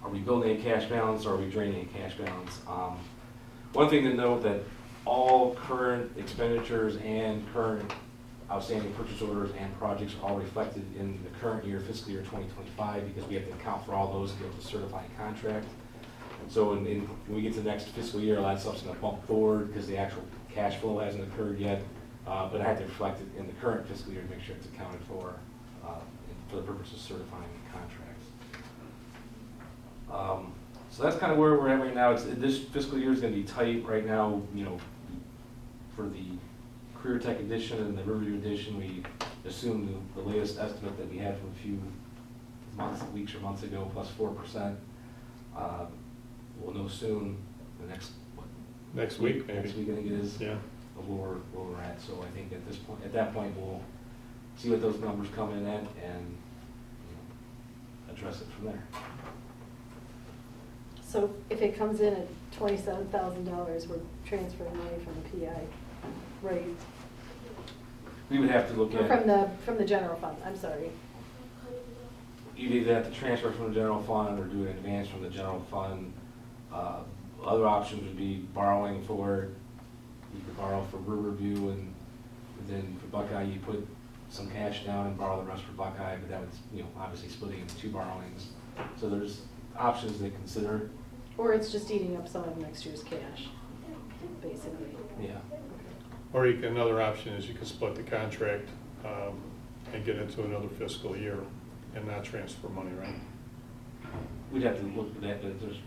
are we building a cash balance or are we draining a cash balance. One thing to note that all current expenditures and current outstanding purchase orders and projects are all reflected in the current year, fiscal year 2025, because we have to account for all those to be able to certify a contract. So when we get to the next fiscal year, a lot of stuff's gonna bump forward because the actual cash flow hasn't occurred yet. But I had to reflect it in the current fiscal year to make sure it's accounted for the purpose of certifying the contracts. So that's kind of where we're at right now. This fiscal year is gonna be tight right now, for the Career Tech edition and the Riverview edition. We assumed the latest estimate that we had from a few weeks or months ago, plus 4%. We'll know soon, the next week, maybe. Next week, I think it is. Yeah. Of where we're at. So I think at that point, we'll see what those numbers come in at and address it from there. So if it comes in at $27,000, we're transferring money from the PI, right? We would have to look Or at. from the general fund, I'm sorry. You'd either have to transfer from the general fund or do an advance from the general fund. Other options would be borrowing for it. You could borrow for Riverview, and then for Buckeye, you put some cash down and borrow the rest for Buckeye, but that would, obviously splitting into two borrowings. So there's options to consider. Or it's just eating up some of next year's cash, basically. Yeah. Or another option is you can split the contract and get into another fiscal year and not transfer money, right? We'd have to look at that, but there's.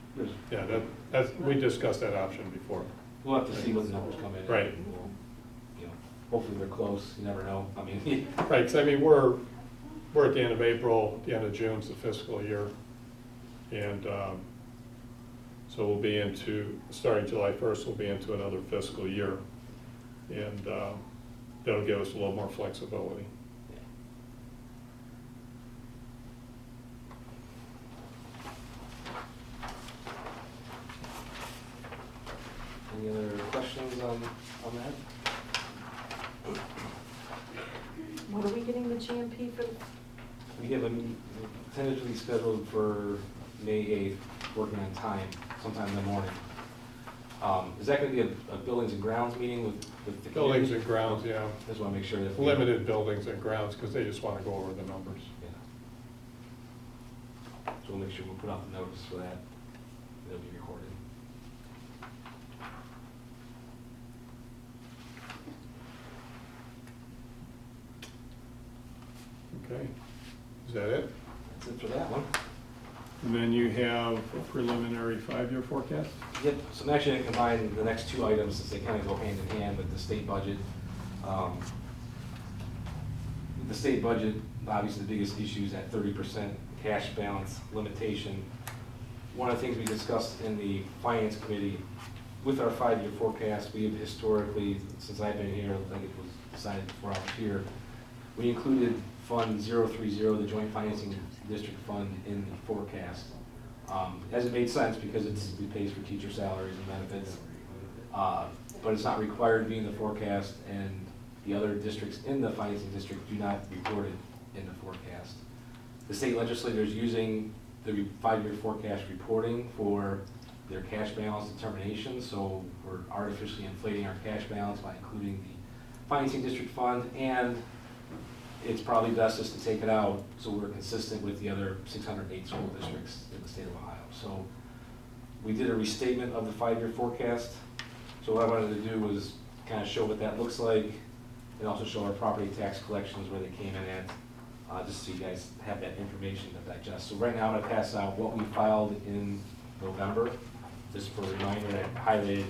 Yeah, we discussed that option before. We'll have to see what the numbers come in. Right. We'll, hopefully they're close, you never know. I mean. Right, 'cause I mean, we're at the end of April, the end of June's the fiscal year. And so we'll be starting July 1st, we'll be into another fiscal year. And that'll give us a little more flexibility. Any other questions on that? What are we getting the GMP for? We have them tentatively scheduled for May 8th, working on time, sometime in the morning. Is that going to be a buildings and grounds meeting with the community? Buildings and grounds, yeah. Just want to make sure that. Limited buildings and grounds, because they just want to go over the numbers. Yeah. So we'll make sure we'll put out the notice for that. It'll be recorded. Okay, is that it? That's it for that one. And then you have a preliminary 5-year forecast? Yep, so I'm actually going to combine the next two items since they kind of go hand in hand with the state budget. The state budget, obviously the biggest issue is that 30% cash balance limitation. One of the things we discussed in the finance committee with our 5-year forecast, we have historically, since I've been here, I think it was decided before I was here, we included Fund 030, the Joint Financing District Fund, in the forecast. As it made sense because it pays for teacher salaries and benefits, but it's not required to be in the forecast, and the other districts in the financing district do not report it in the forecast. The state legislature is using the 5-year forecast reporting for their cash balance determination, so we're artificially inflating our cash balance by including the financing district fund, and it's probably best just to take it out so we're consistent with the other 608 school districts in the state of Ohio. So we did a restatement of the 5-year forecast. So what I wanted to do was kind of show what that looks like and also show our property tax collections where they came in at, just so you guys have that information to digest. So right now I'm going to pass out what we filed in November, just for a reminder. I highlighted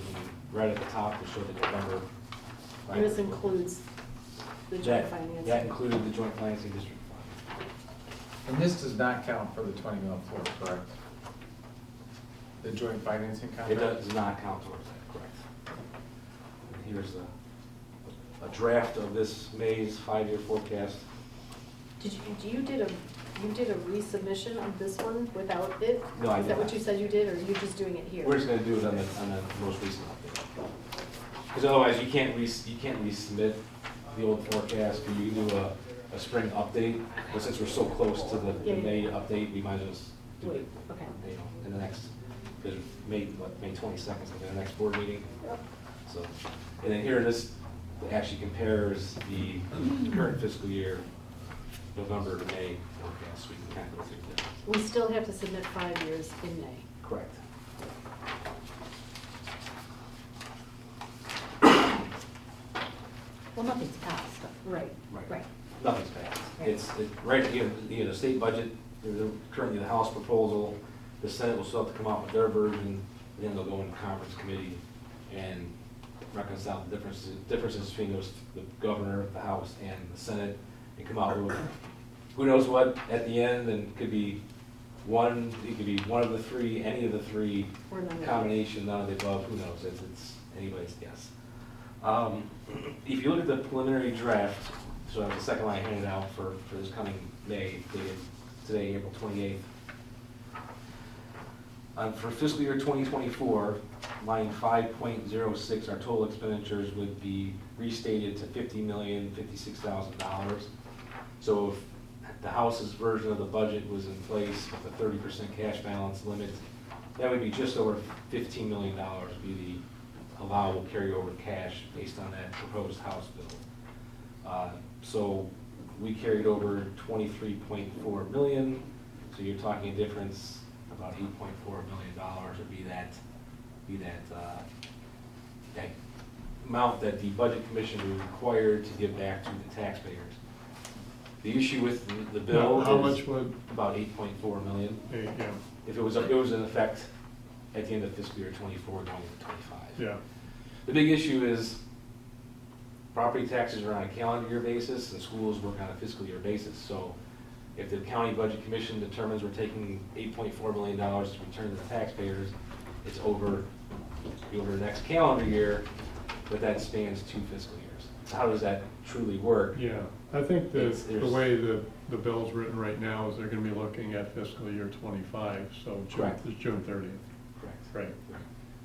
right at the top to show the November. And this includes the joint financing. That included the Joint Financing District Fund. And this does not count for the 20 mil floor, correct? The joint financing contract? It does not count towards that, correct. And here's a draft of this May's 5-year forecast. You did a you did a resubmission of this one without it? No, I Is did that what not. you said you did, or you're just doing it here? We're just gonna do it on the most recent update. Because otherwise, you can't resubmit the old forecast, or you can do a spring update, but since we're so close to the Yeah, yeah. May update, we might as well just do Wait, it, okay. you know, in the next, because May 22nd is the next board meeting. Yep. So, and then here, this actually compares the current fiscal year, November to May forecast, so we can kind of go through that. We still have to submit 5 years in May. Correct. Well, nothing's passed. Right. Right. Nothing's passed. Right, you know, the state budget, there's currently the House proposal, the Senate will still have to come out with their version, then they'll go in conference committee and reconcile the differences between the governor, the House, and the Senate, and come out with, who knows what, at the end, and it could be one of the three, any of the three, Or none of it. combination, none of the above, who knows, it's anybody's guess. If you look at the preliminary draft, so the second line handed out for this coming May, dated today, April 28th. For fiscal year 2024, line 5.06, our total expenditures would be restated to $50,056,000. So if the House's version of the budget was in place with a 30% cash balance limit, that would be just over $15 million would be the allowable carryover cash based on that proposed House bill. So we carried over 23.4 million, so you're talking a difference about $8.4 million would be that amount that the Budget Commission was required to give back to the taxpayers. The issue with the bill How is much would, about 8.4 million. yeah, If it was in effect at the end of fiscal year 24 going into 25. yeah, The big issue is property taxes are on a calendar year basis and schools work on a fiscal year basis. So if the county budget commission determines we're taking $8.4 million to return to the taxpayers, it's over the next calendar year, but that spans 2 fiscal years. So how does that truly work? yeah. I think the There's- way the bill's written right now is they're gonna be looking at fiscal year 25, so Correct. June 30th. Correct. Right,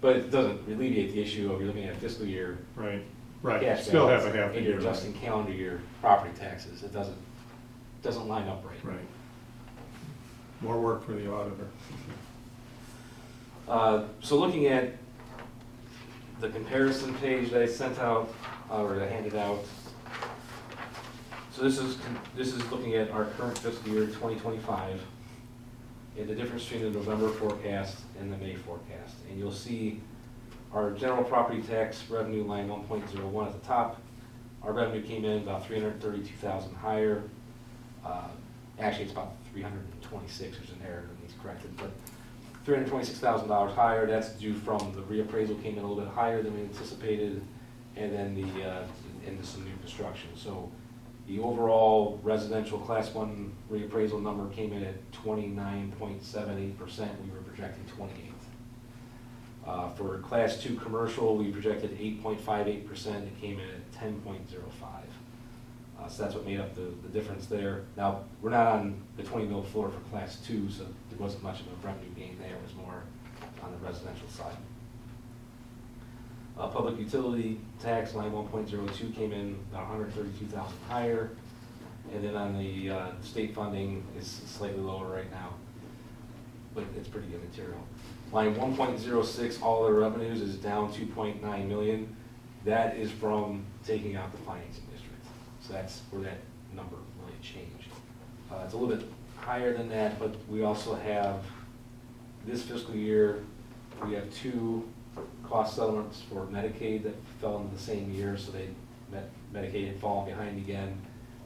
But it doesn't alleviate the issue of you're looking at fiscal year right, right. cash Still have balance a half a and year. you're adjusting calendar year property taxes. It doesn't line up right. Right. More work for the auditor. So looking at the comparison page that I sent out, or that I handed out, so this is looking at our current fiscal year 2025, and the difference between the November forecast and the May forecast. And you'll see our general property tax revenue line 1.01 at the top. Our revenue came in about 332,000 higher. Actually, it's about 326, there's an error that needs corrected, but $326,000 higher. That's due from the reappraisal came in a little bit higher than we anticipated, and then into some new construction. So the overall residential Class 1 reappraisal number came in at 29.78%. We were projecting 28. For Class 2 commercial, we projected 8.58%. It came in at 10.05. So that's what made up the difference there. Now, we're not on the 20 mil floor for Class 2, so there wasn't much of a revenue gain there. It was more on the residential side. Public utility tax line 1.02 came in about 132,000 higher. And then on the state funding is slightly lower right now, but it's pretty immaterial. Line 1.06, all their revenues is down 2.9 million. That is from taking out the financing district. So that's where that number really changed. It's a little bit higher than that, but we also have, this fiscal year, we have 2 cost settlements for Medicaid that fell into the same year, so Medicaid had fallen behind again.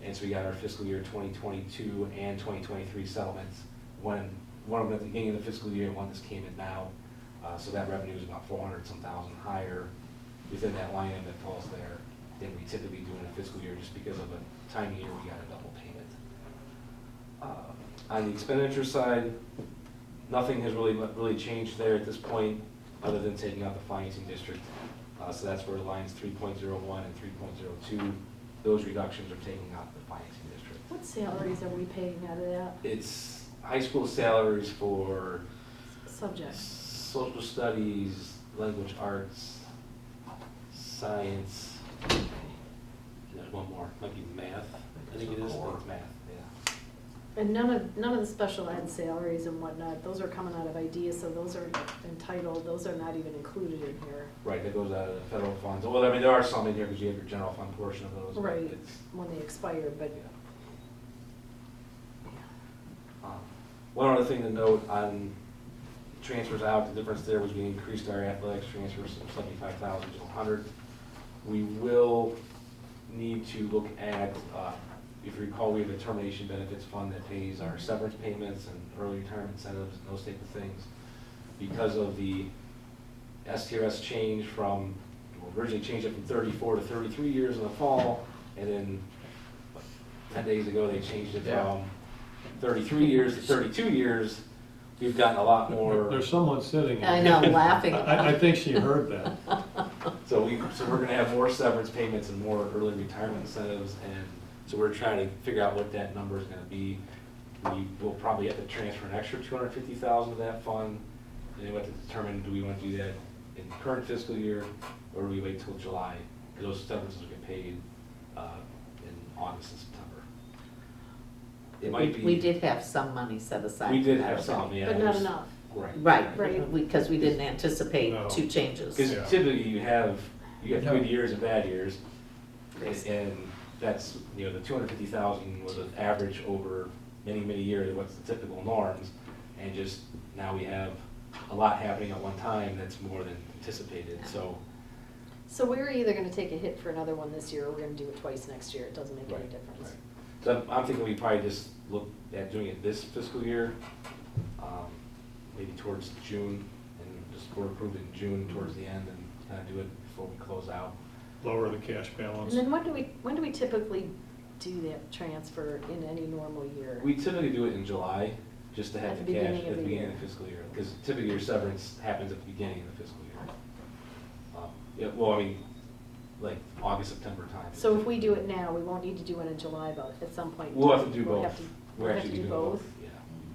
And so we got our fiscal year 2022 and 2023 settlements. One of them at the beginning of the fiscal year, one just came in now. So that revenue is about 400-some thousand higher within that line item that falls there than we typically do in a fiscal year, just because of a time of year we got a double payment. On the expenditure side, nothing has really changed there at this point, other than taking out the financing district. So that's where lines 3.01 and 3.02, those reductions are taking out the financing district. What salaries are we paying out of that It's high school salaries for subject? social studies, language arts, science, and there's one more, might be math, I think it is, I think it's math, yeah. And none of the special ed salaries and whatnot, those are coming out of IDEA, so those are entitled, those are not even included in here. Right, that goes out of the federal funds, well, I mean, there are some in here because you have your general fund portion of those. but Right, it's- when they expire, but, One other thing to note on transfers out, the difference there was we increased our athletics transfers from 75,000 to 100. We will need to look at, if you recall, we have a termination benefits fund that pays our severance payments and early retirement incentives and those type of things. Because of the STRS change from, well, originally changed it from 34 to 33 years in the fall, and then 10 days ago, they changed it Yeah. from 33 years to 32 years. We've gotten a lot more. There's someone sitting here. I know, laughing. I think she heard that. So we're gonna have more severance payments and more early retirement incentives, and so we're trying to figure out what that number is gonna be. We will probably have to transfer an extra 250,000 to that fund, and then we have to determine, do we wanna do that in the current fiscal year, or do we wait till July? Because those severances will get paid, in August and September. It might be. We did have some money set aside. We did for have that. some, yeah. but not enough. Right. Right, Right. because we didn't anticipate No. two changes. Because Yeah. typically you have good years and bad years, and that's, the 250,000 was an average over many, many years, what's the typical norms, and just now we have a lot happening at one time that's more than anticipated, so. So we're either gonna take a hit for another one this year, or we're gonna do it twice next year, it doesn't make any Right, difference. right. So I'm thinking we probably just look at doing it this fiscal year, maybe towards June, and just we're approved in June towards the end, and kind of do it before we close out. Lower the cash balance. And then when do we typically do that transfer in any normal year? We typically do it in July, just to have At the the cash beginning at of the the beginning year. of the fiscal year, because typically your severance happens at the beginning of the fiscal year. Yeah, well, I mean, like August, September time. So if we do it now, we won't need to do it in July, but at some point. We'll have to do we'll both. have to- We're We'll have actually to do doing both? yeah.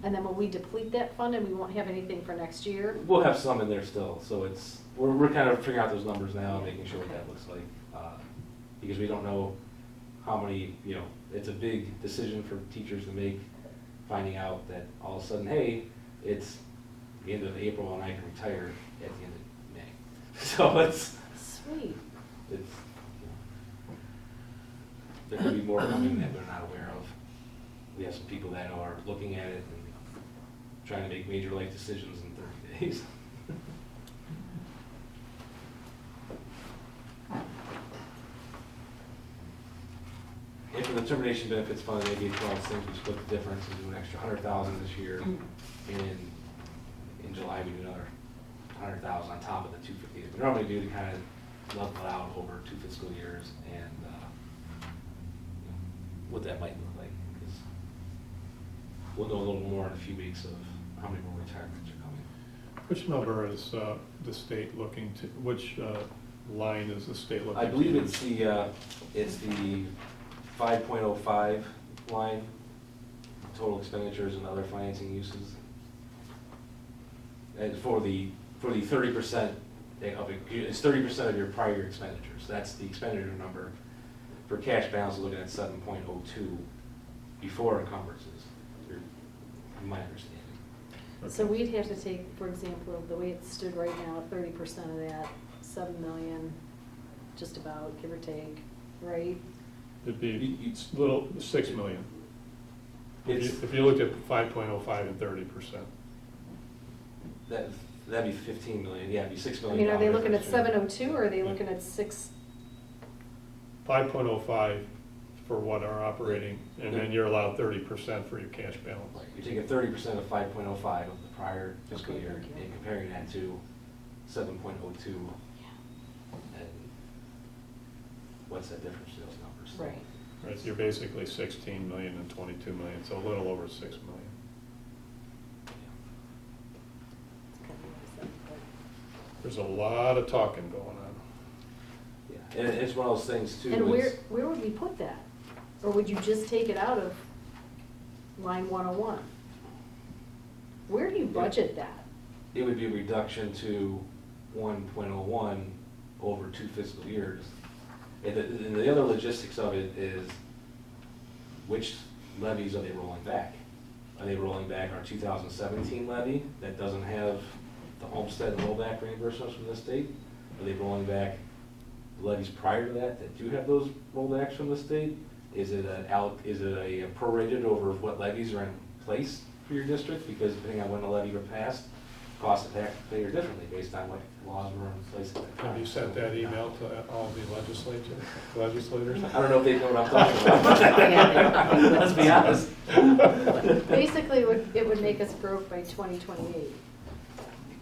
And then will we deplete that fund and we won't have anything for next year? We'll have some in there still, so we're kind of figuring out those numbers now, making sure what that looks like. Because we don't know how many, it's a big decision for teachers to make, finding out that all of a sudden, hey, it's the end of April and I can retire at the end of May. So Sweet. there could be more coming that we're not aware of. We have some people that are looking at it and trying to make major life decisions in 30 days. And for the termination benefits fund, maybe it's one of those things, we split the difference and do an extra 100,000 this year. And in July, we do another 100,000 on top of the 250 that we normally do to kind of level it out over 2 fiscal years, and what that might look like. Because we'll know a little more in a few weeks of how many more retirements are coming. Which number is the state looking to, which line is the state looking to? I believe it's the 5.05 line, total expenditures and other financing uses. And for the 30% of it, it's 30% of your prior year expenditures. That's the expenditure number. For cash balance, we're looking at 7.02 before encumbrances, in my understanding. So we'd have to take, for example, the way it stood right now, 30% of that, 7 million, just about, give or take, right? It'd be You- little, 6 million. It's, If you looked at 5.05 and 30%. that'd be 15 million, yeah, it'd be $6 I million. mean, are they looking at difference. 702 or are they looking at 6? 5.05 for what are operating, and then you're allowed 30% for your cash balance. Right, you're taking 30% of 5.05 of the prior fiscal Okay, year thank you. and comparing that to 7.02. And what's that difference in those numbers? Right. Right, so you're basically 16 million and 22 million, so a little over 6 million. There's a lot of talking going on. Yeah, and it's one of those things too. And it's- where would we put that? Or would you just take it out of line 101. Where do you budget that? It would be a reduction to 1.01 over 2 fiscal years. And the other logistics of it is, which levies are they rolling back? Are they rolling back our 2017 levy that doesn't have the homestead and rollback reimbursements from the state? Are they rolling back levies prior to that do have those rollbacks from the state? Is it a prorated over what levies are in place for your district? Because depending on when the levy were passed, cost of taxpayer differently based on what laws were in place at that time. Have you sent that email to all the legislators? I don't know if they know what I'm talking about. Let's be honest. Basically, it would make us broke by 2028,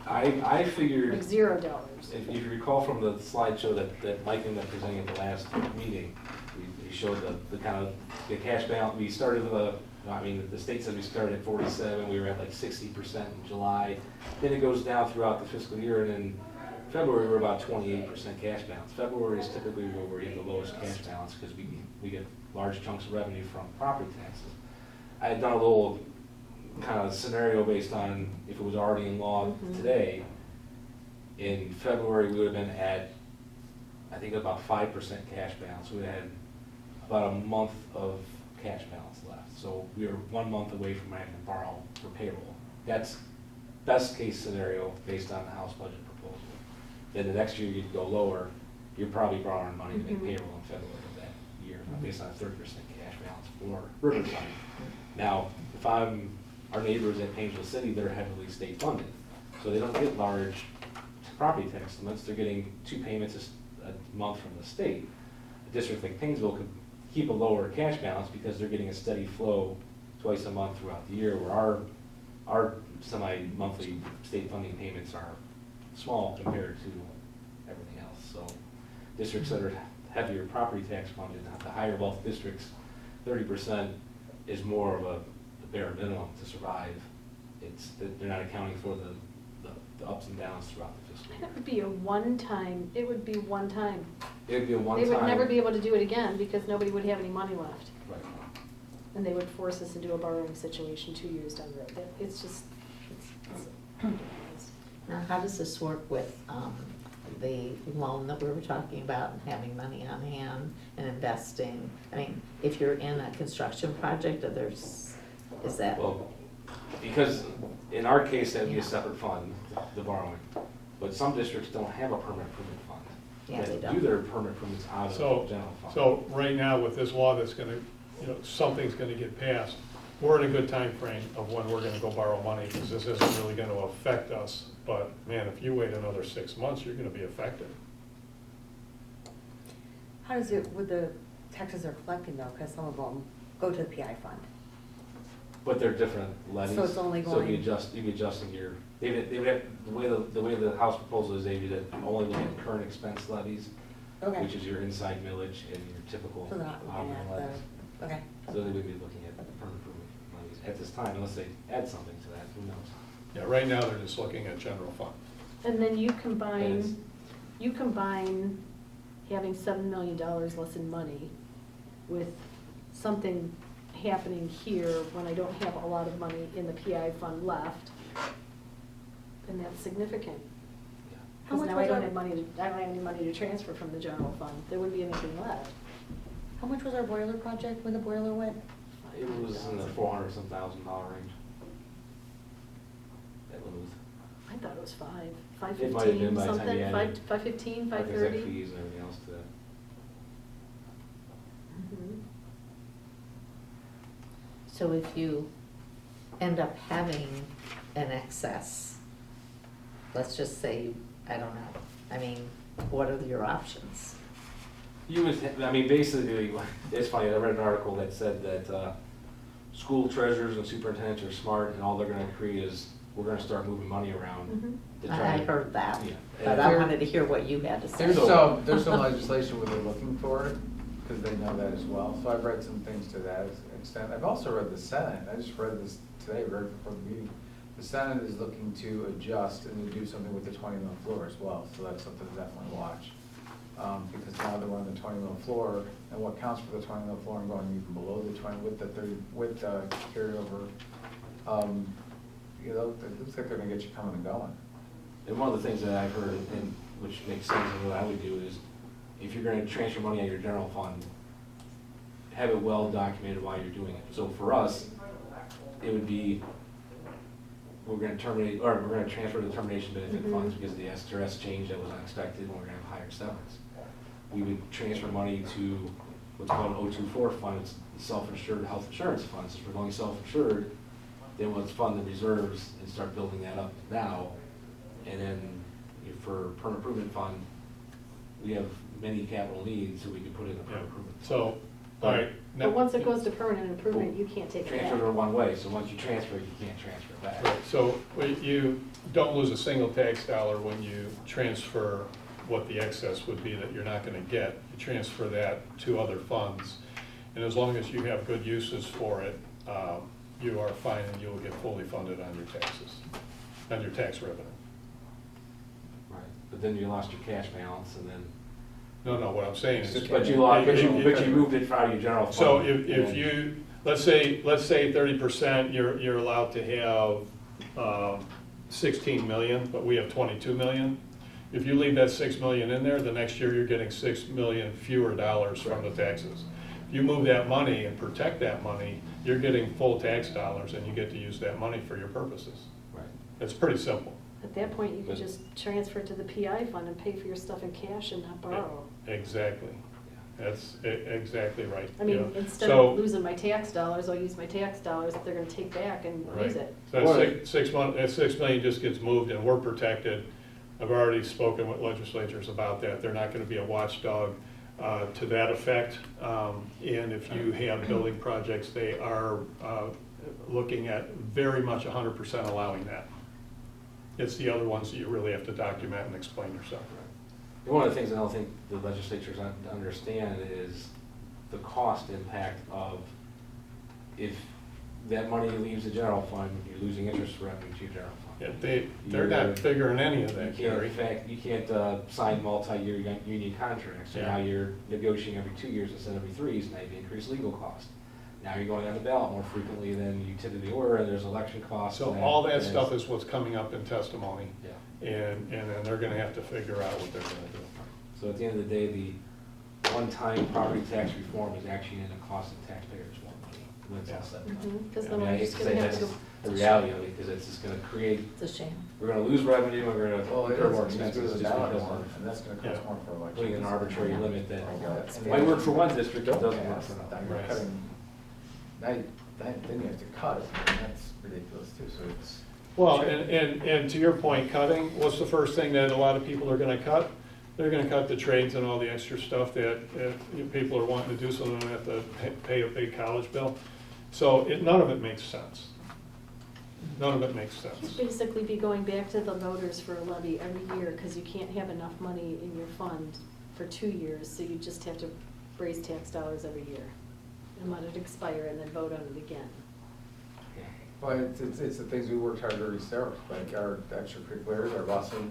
I figured, like $0. if you recall from the slideshow that Mike ended up presenting at the last meeting, we showed the kind of, the cash balance, we started with the state said we started at 47, we were at like 60% in July. Then it goes down throughout the fiscal year, and in February, we're about 28% cash balance. February is typically where we have the lowest cash balance because we get large chunks of revenue from property taxes. I had done a little kind of scenario based on if it was already in law today. In February, we would have been at, I think, about 5% cash balance. We had about a month of cash balance left. So we were 1 month away from having to borrow for payroll. That's best case scenario based on the House budget proposal. Then the next year you'd go lower, you're probably borrowing money to make payroll in February of that year, based on a 30% cash balance for Riverside. Now, if our neighbors at Painesville City, they're heavily state funded, so they don't get large property tax limits. They're getting 2 payments a month from the state. A district like Painesville could keep a lower cash balance because they're getting a steady flow twice a month throughout the year, where our semi-monthly state funding payments are small compared to everything else. So districts that are heavier property tax funded, the higher wealth districts, 30% is more of the bare minimum to survive. They're not accounting for the ups and downs throughout the fiscal year. It would be one time. It would be a one-time. They would never be able to do it again because nobody would have any money left. Right. And they would force us into a borrowing situation 2 years down the road. It's just, Now, how does this work with the loan that we were talking about, and having money on hand and investing? I mean, if you're in a construction project, is that? Well, because in our case, that'd be a separate fund, the borrowing. But some districts don't have a permanent improvement fund. Yeah, they That don't. do their permanent improvements out of the So, general fund. so right now with this law that's gonna, something's gonna get passed, we're in a good time frame of when we're gonna go borrow money, because this isn't really gonna affect us. But man, if you wait another 6 months, you're gonna be affected. How does it, with the taxes are collecting though, because some of them go to the PI fund? But they're different levies. So it's only So going- you'd be adjusting your, they would have, the way the House proposal is, they would only look at current expense levies, Okay. which is your inside millage and your typical So they're not looking operating at levies. the, okay. So they would be looking at the permanent improvement levies at this time, unless they add something to that, who knows? Yeah, right now, they're just looking at general fund. and then you And combine having $7 million less in money with something happening here when I don't have a lot of money in the PI fund left, and that's significant. Yeah. How Because much now was I don't our- have any money to transfer from the general fund. There wouldn't be anything left. How much was our boiler project when the boiler went? It was in the $400-some thousand range. At Luth. I thought it was five It might have been fifteen, by the time something, you added- 515, Like I said, 530. fees and everything else to that. Mhm. So if you end up having an excess, let's just say, I don't know, I mean, what are your options? You would, basically, it's funny, I read an article that said that school treasurers and superintendents are smart, and all they're gonna create is, we're gonna start moving money around Mhm. to try I to. heard that, Yeah. but I wanted to hear what you had to say. There's some legislation where they're looking for it, because they know that as well. So I've read some things to that extent. I've also read the Senate, I just read this today, right before the meeting. The Senate is looking to adjust and to do something with the 20 mil floor as well, so that's something to definitely watch. Because now they're one of the the 20 mil floor, and what counts for the 20 mil floor and going even below the 20 with the 30, with carryover. You know, it looks like they're gonna get you coming and going. And one of the things that I've heard, and which makes sense, and what I would do is, if you're gonna transfer money out of your general fund, have it well documented why you're doing it. So for us, it would be, we're gonna terminate, or we're gonna transfer the termination benefit funds because of the STRS change that was unexpected, and we're gonna have higher severance. We would transfer money to what's called an 024 fund, it's the self-insured health insurance fund. Since we're going self-insured, then let's fund the reserves and start building that up now. And then for permanent improvement fund, we have many capital needs, so we can put in a Yeah. permanent improvement. So, all right. But once it goes to permanent improvement, you can't take it Transfers are back. one way, so once you transfer it, you can't transfer it back. Right, so you don't lose a single tax dollar when you transfer what the excess would be that you're not gonna get. You transfer that to other funds, and as long as you have good uses for it, you are fine and you will get fully funded on your taxes, on your tax revenue. Right, but then you lost your cash balance, and then, No, what I'm saying is. but you lost, but you moved it out of your general fund. So if and- you, let's say 30%, you're allowed to have 16 million, but we have 22 million. If you leave that 6 million in there, the next year you're getting 6 million fewer dollars from the taxes. If you move that money and protect that money, you're getting full tax dollars and you get to use that money for your purposes. Right. It's pretty simple. At that point, you could just transfer it to the PI fund and pay for your stuff in cash and not borrow. Exactly. That's exactly right. I mean, Yeah. instead So- of losing my tax dollars, I'll use my tax dollars that they're gonna take back and Right. use it. So that 6 million just gets moved and we're protected. I've already spoken with legislatures about that. They're not gonna be a watchdog to that effect. And if you have building projects, they are looking at very much 100% allowing that. It's the other ones that you really have to document and explain yourself. And one of the things I don't think the legislatures understand is the cost impact of, if that money leaves the general fund, you're losing interest revenue to your general fund. Yeah, they're not figuring any of You that, can't, Gary. in fact, you can't sign multi-year union contracts, so now Yeah. you're negotiating every 2 years instead of every 3, so now you've increased legal costs. Now you're going on the ballot more frequently than you typically were, and there's election costs. So and all that and stuff is what's coming up in testimony. Yeah. And then they're gonna have to figure out what they're gonna do. So at the end of the day, the one-time property tax reform is actually in the cost of taxpayers more money when it's all said and done. Because I then mean, I we're hate just to gonna say have to that's go. the reality of it, because it's just gonna create, It's a shame. we're gonna lose revenue, and we're gonna Well, it incur more is, it's expenses just just a dollar because more, of and that's gonna Yeah. cost more for elections. putting an arbitrary limit that And might work for one district, it Don't doesn't work pass, for now another. you're cutting, then you have to cut it, and that's ridiculous too, so it's. Well, and to your point, cutting, what's the first thing that a lot of people are gonna cut? They're gonna cut the trades and all the extra stuff that people are wanting to do, so they don't have to pay a big college bill. So none of it makes sense. None of it makes You'd sense. basically be going back to the voters for a levy every year, because you can't have enough money in your fund for 2 years, so you just have to raise tax dollars every year and let it expire and then vote on it again. Well, it's the things we worked hard to restore, like our extracurriculars, our busing,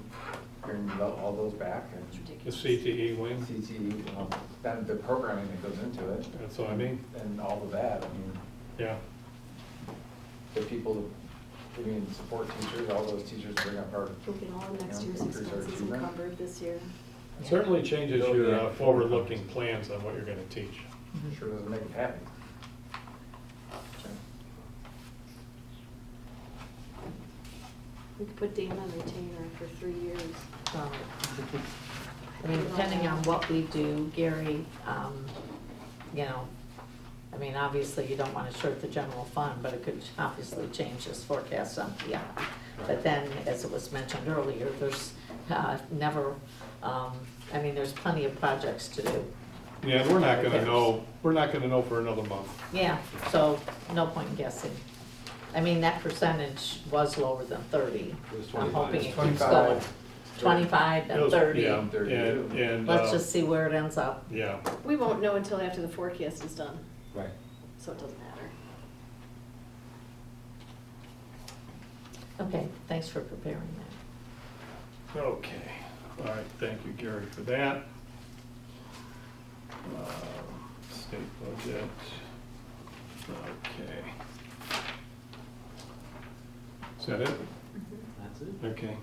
bring all those back, It's and The ridiculous. CTE wing, CTE, you know, then the programming that goes into it. that's what I mean, And all of that, I mean, yeah. the people, support teachers, all those teachers bring up our. We'll get all of next you know, year's increase our expenses achievement. encumbered this year. Certainly changes your forward-looking plans on what you're gonna teach. Sure doesn't make it happy. We could put Dan on retainer for 3 years. Well, I mean, depending on what we do, Gary, you know, I mean, obviously you don't want to short the general fund, but it could obviously change this forecast on PI. But then, as it was mentioned earlier, there's never, I mean, there's plenty of projects to do. Yeah, and we're not gonna know for another month. Yeah, so no point in guessing. I mean, that percentage was lower than 30. It was I'm 25. hoping it It's keeps 25. going. 25 It and was- 30. Yeah, 30. and, Let's just see where it ends up. yeah, We won't know until after the forecast is done, Right. so it doesn't matter. Okay, thanks for preparing that. okay. All right, thank you, Gary, for that. State budget. Okay. Is that it? That's it. Okay.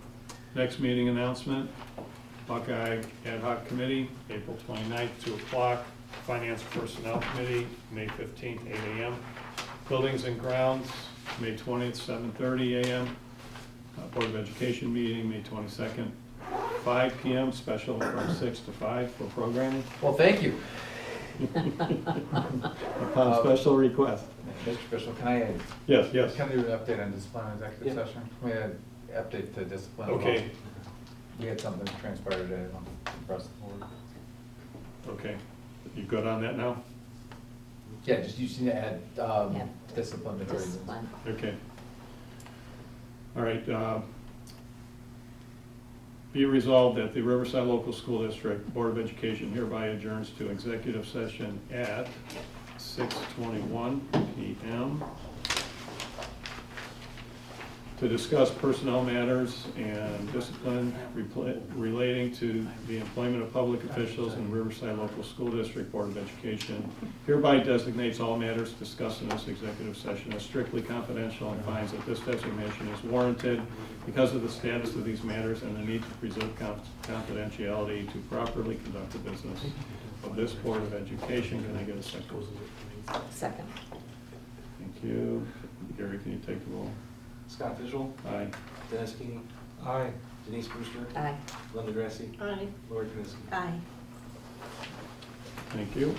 Next meeting announcement, Buckeye Ad Hoc Committee, April 29th, 2 o'clock. Finance Personnel Committee, May 15th, 8 a.m. Buildings and Grounds, May 20th, 7:30 a.m. Board of Education meeting, May 22nd, 5 p.m., special from 6 to 5 for programming. Well, thank you. Upon special request. Mr. Bishop, can I, Yes, yes. can I do an update on discipline in executive session? We had update to discipline. Okay, We had something transpire today, across the board. okay. You good on that now? Yeah, just you just need to add, Yeah. disciplinary reasons. Discipline. Okay. All right. Be resolved that the Riverside Local School District Board of Education hereby adjourns to executive session at 6:21 p.m. to discuss personnel matters and discipline relating to the employment of public officials in Riverside Local School District Board of Education. Hereby designates all matters discussed in this executive session as strictly confidential and finds that this designation is warranted because of the status of these matters and the need to preserve confidentiality to properly conduct the business of this Board of Education. Can I get a second? Second. Thank you. Gary, can you take the roll? Scott Fishel, Aye. Dennis Keeney, Aye. Denise Brewster, Aye. Linda Grassi, Aye. Lori Knudsen. Aye. Thank you.